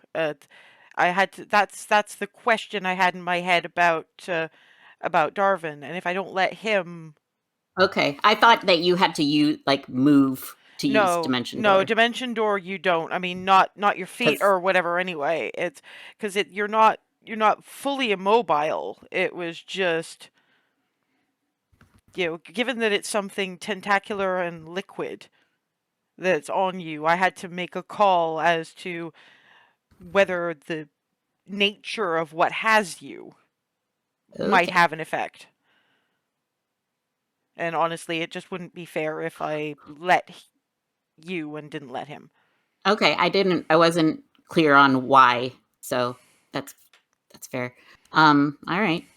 I had to. That's the question I had in my head about Darvin, and if I don't let him, Okay, I thought that you had to use move to use no, Dimension no Door. Dimension Door, you don't. I mean, not your feet 'Cause- or whatever. Anyway, it's because you're not fully immobile. It was just, given that it's something tentacular and liquid that's on you, I had to make a call as to whether the nature of what has you might Okay. have an effect. And honestly, it just wouldn't be fair if I let you and didn't let him. Okay, I wasn't clear on why, so that's fair. All right.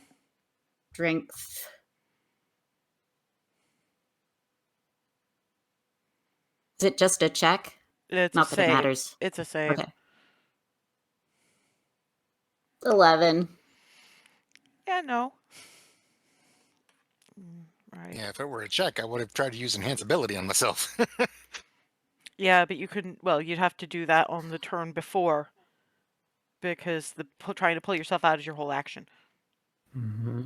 Strength. Is it just a check? It's Not a that it save. matters. It's a save. Okay. 11. Yeah, no. Right. Yeah, if it were a check, I would have tried to use enhance ability on myself. Yeah, but you couldn't. Well, you'd have to do that on the turn before, because trying to pull yourself out is your whole action. Mm-hmm.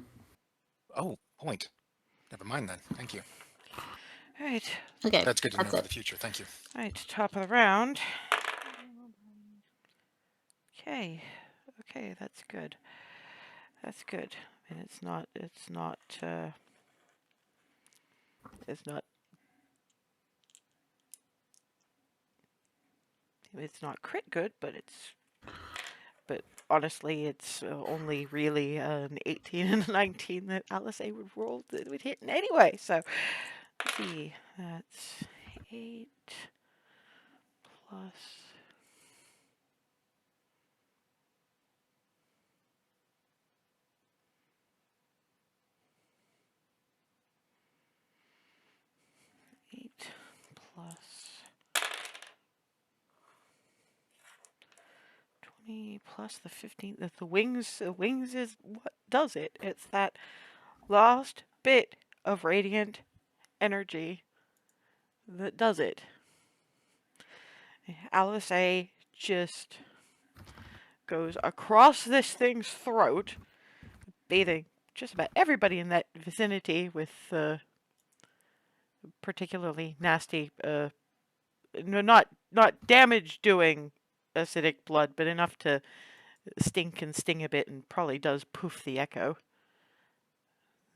Oh, point. Never mind then. Thank you. All right. Okay. That's good to know That's for it. the future. Thank you. All right. Top of the round. Okay. Okay, that's good. That's good. And it's not. It's not. It's not crit good, but honestly, it's only really an 18 and a 19 that Alice A would roll that would hit in anyway. So let's see, that's 8 plus. Plus 20 plus the 15. The wings is what does it. It's that last bit of radiant energy that does it. Alice A just goes across this thing's throat, bathing just about everybody in that vicinity with particularly nasty, not damage doing acidic blood, but enough to stink and sting a bit, and probably does poof the echo.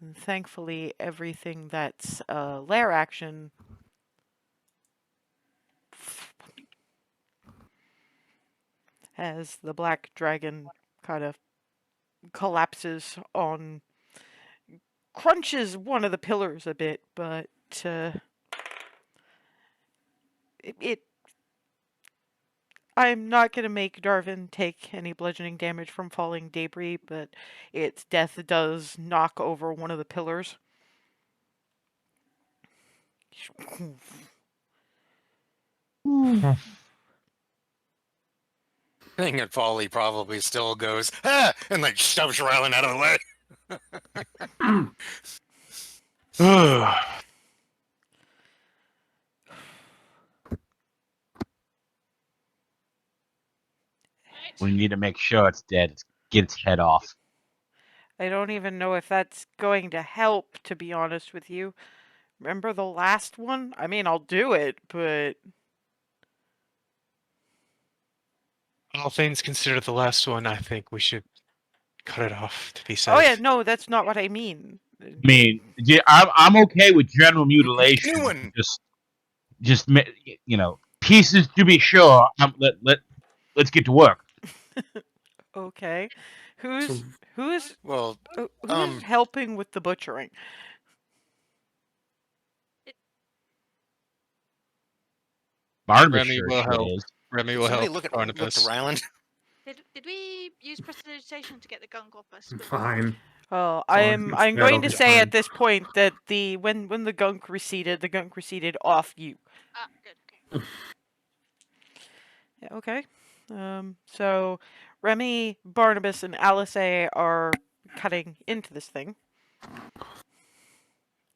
And thankfully, everything that's lair action as the black dragon kind of collapses on, crunches one of the pillars a bit, but it I'm not going to make Darvin take any bludgeoning damage from falling debris, but its death does knock over one of the pillars. Thing at Folly probably still goes, ah! And shoves Rylan out of the way. We need to make sure it's dead. Get its head off. I don't even know if that's going to help, to be honest with you. Remember the last one? I mean, I'll do it, but All things considered, the last one, I think we should cut it off to be safe. oh yeah, no, that's not what I mean. I mean, I'm okay with general mutilation. New one. Just pieces to be sure. Let's get to work. Okay. Who's So- who's Well, who's helping with the butchering? Barnabas Remy sure will shit help. is. Remy Did will somebody help look Barnabas. around? Did we use prestidigitation to get the gunk off us? Fine. Oh, As long as I'm it's that'll going to be say fine. at this point that when the gunk receded off you. Ah, good. Okay. Yeah, okay. So Remy, Barnabas, and Alice are cutting into this thing.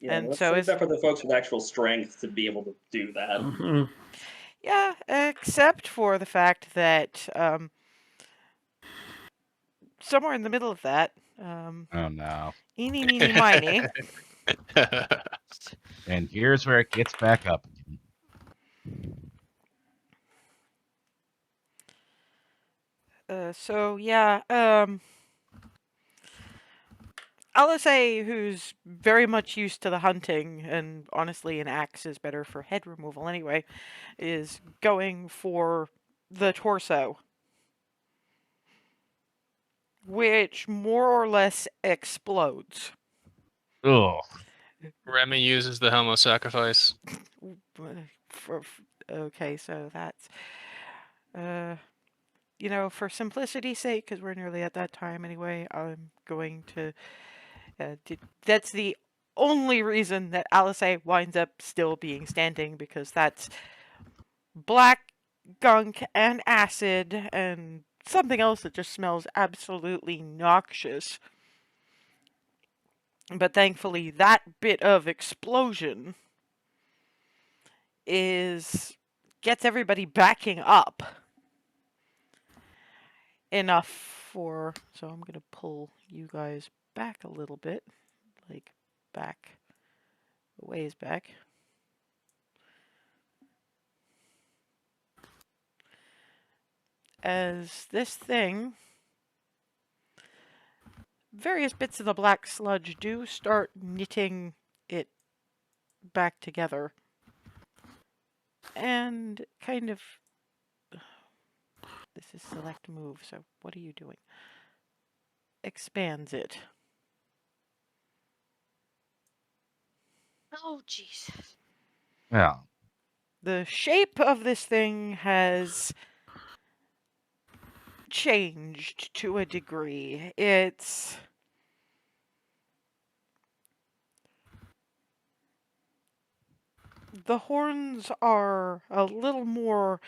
Yeah, And let's so save is that for the folks with actual strength to be able to do that. Mhm. yeah, except for the fact that somewhere in the middle of that, Oh no. eeny, meeny, miny. And here's where it gets back up again. So yeah, Alice, who's very much used to the hunting, and honestly, an axe is better for head removal anyway, is going for the torso, which more or less explodes. Ugh. Remy uses the helm of sacrifice. Okay, so that's for simplicity's sake, because we're nearly at that time anyway, I'm going to. That's the only reason that Alice winds up still being standing, because that's black gunk and acid and something else that just smells absolutely noxious. But thankfully, that bit of explosion gets everybody backing up enough for. So I'm gonna pull you guys back a little bit, like back, a ways back. As this thing, various bits of the black sludge do start knitting it back together. And kind of. This is select move, so what are you doing? Expands it. Oh, jeez. Yeah. The shape of this thing has changed to a degree. The horns are a little more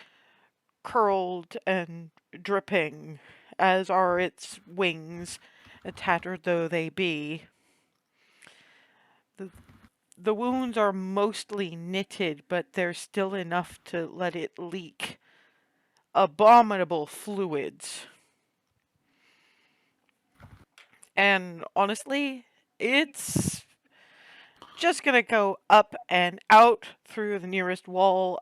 curled and dripping, as are its wings, tattered though they be. The wounds are mostly knitted, but there's still enough to let it leak abominable fluids. And honestly, it's just gonna go up and out through the nearest wall.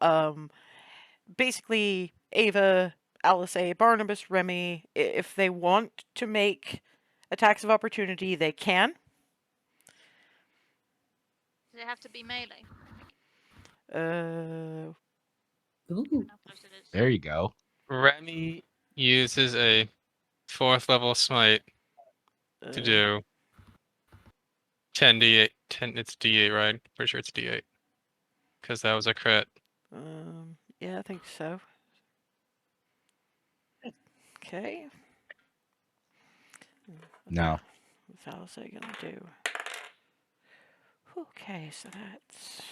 Basically, Ava, Alice, Barnabas, Remy, if they want to make attacks of opportunity, they can. Does it have to be melee? Uh, Ooh. How close it is? There you go. Remy uses a 4th level smite to do 10 d8. 10. It's d8, right? Pretty sure it's d8. Because that was a crit. Yeah, I think so. Okay. No. What's Alice gonna do? Okay, so that's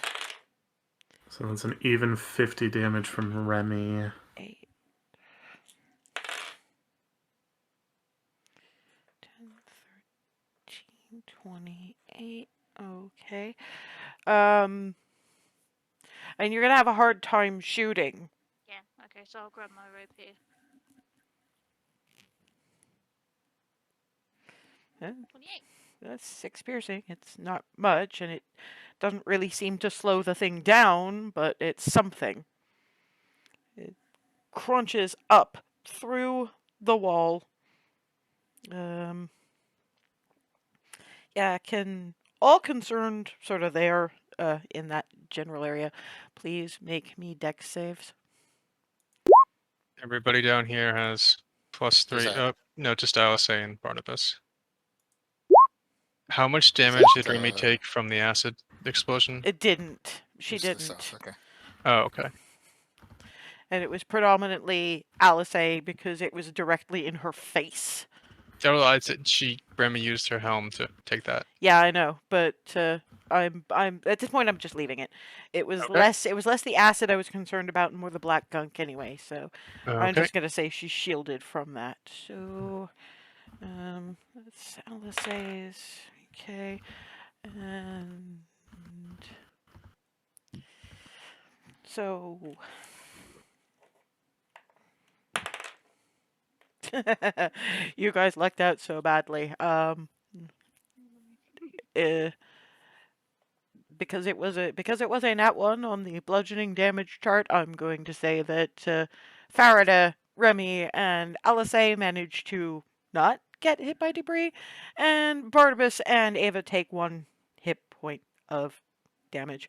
So that's an even 50 damage from Remy. 8, 10, 13, 28. Okay. And you're gonna have a hard time shooting. Yeah, okay, so I'll grab my rope here. Huh? 28. That's 6 piercing. It's not much, and it doesn't really seem to slow the thing down, but it's something. It crunches up through the wall. Yeah, can all concerned sort of there in that general area please make me dex saves? Everybody down here has +3. that? No, just Alisei and Barnabas. How much damage did Remy take from the acid explosion? It didn't. She East to didn't. south, okay. Oh, okay. And it was predominantly Alisei because it was directly in her face. Oh, I said Remy used her helm to take that. Yeah, I know, but I'm at this point I'm just leaving it. It was Okay. less the acid I was concerned about and more the black gunk anyway. So I'm Okay. just gonna say she's shielded from that. So that's Alisei's okay, and so. You guys lucked out so badly. Because it was a nat 1 on the bludgeoning damage chart, I'm going to say that Farida, Remy, and Alisei managed to not get hit by debris, and Barnabas and Ava take 1 hit point of damage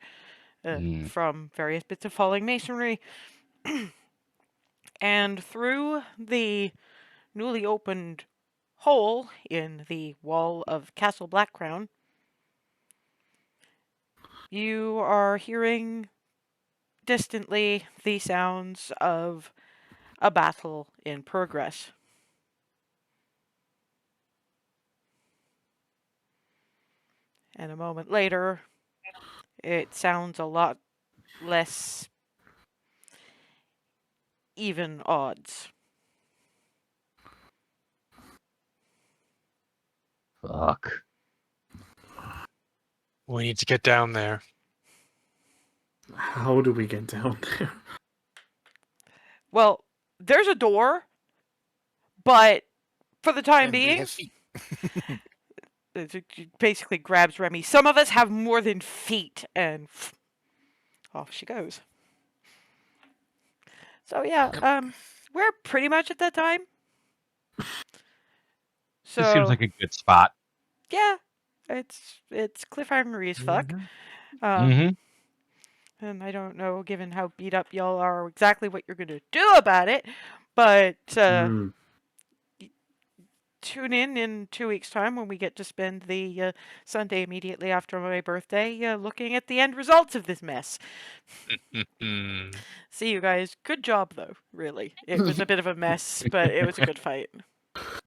from various bits of falling masonry. And through the newly opened hole in the wall of Castle Blackcrown, you are hearing distantly the sounds of a battle in progress. And a moment later, it sounds a lot less even odds. Fuck. We need to get down there. How do we get down there? Well, there's a door, but for the time And we being, have feet. it basically grabs Remy. Some of us have more than feet, and off she goes. So yeah, we're pretty much at that time. So This seems like a good spot. yeah, it's cliffhanger as fuck. Mm-hmm. And I don't know, given how beat up y'all are, exactly what you're gonna do about it. But tune in 2 weeks' time when we get to spend the Sunday immediately after my birthday looking at the end results of this mess. See you guys. Good job, though. Really, it was a bit of a mess, but it was a good fight.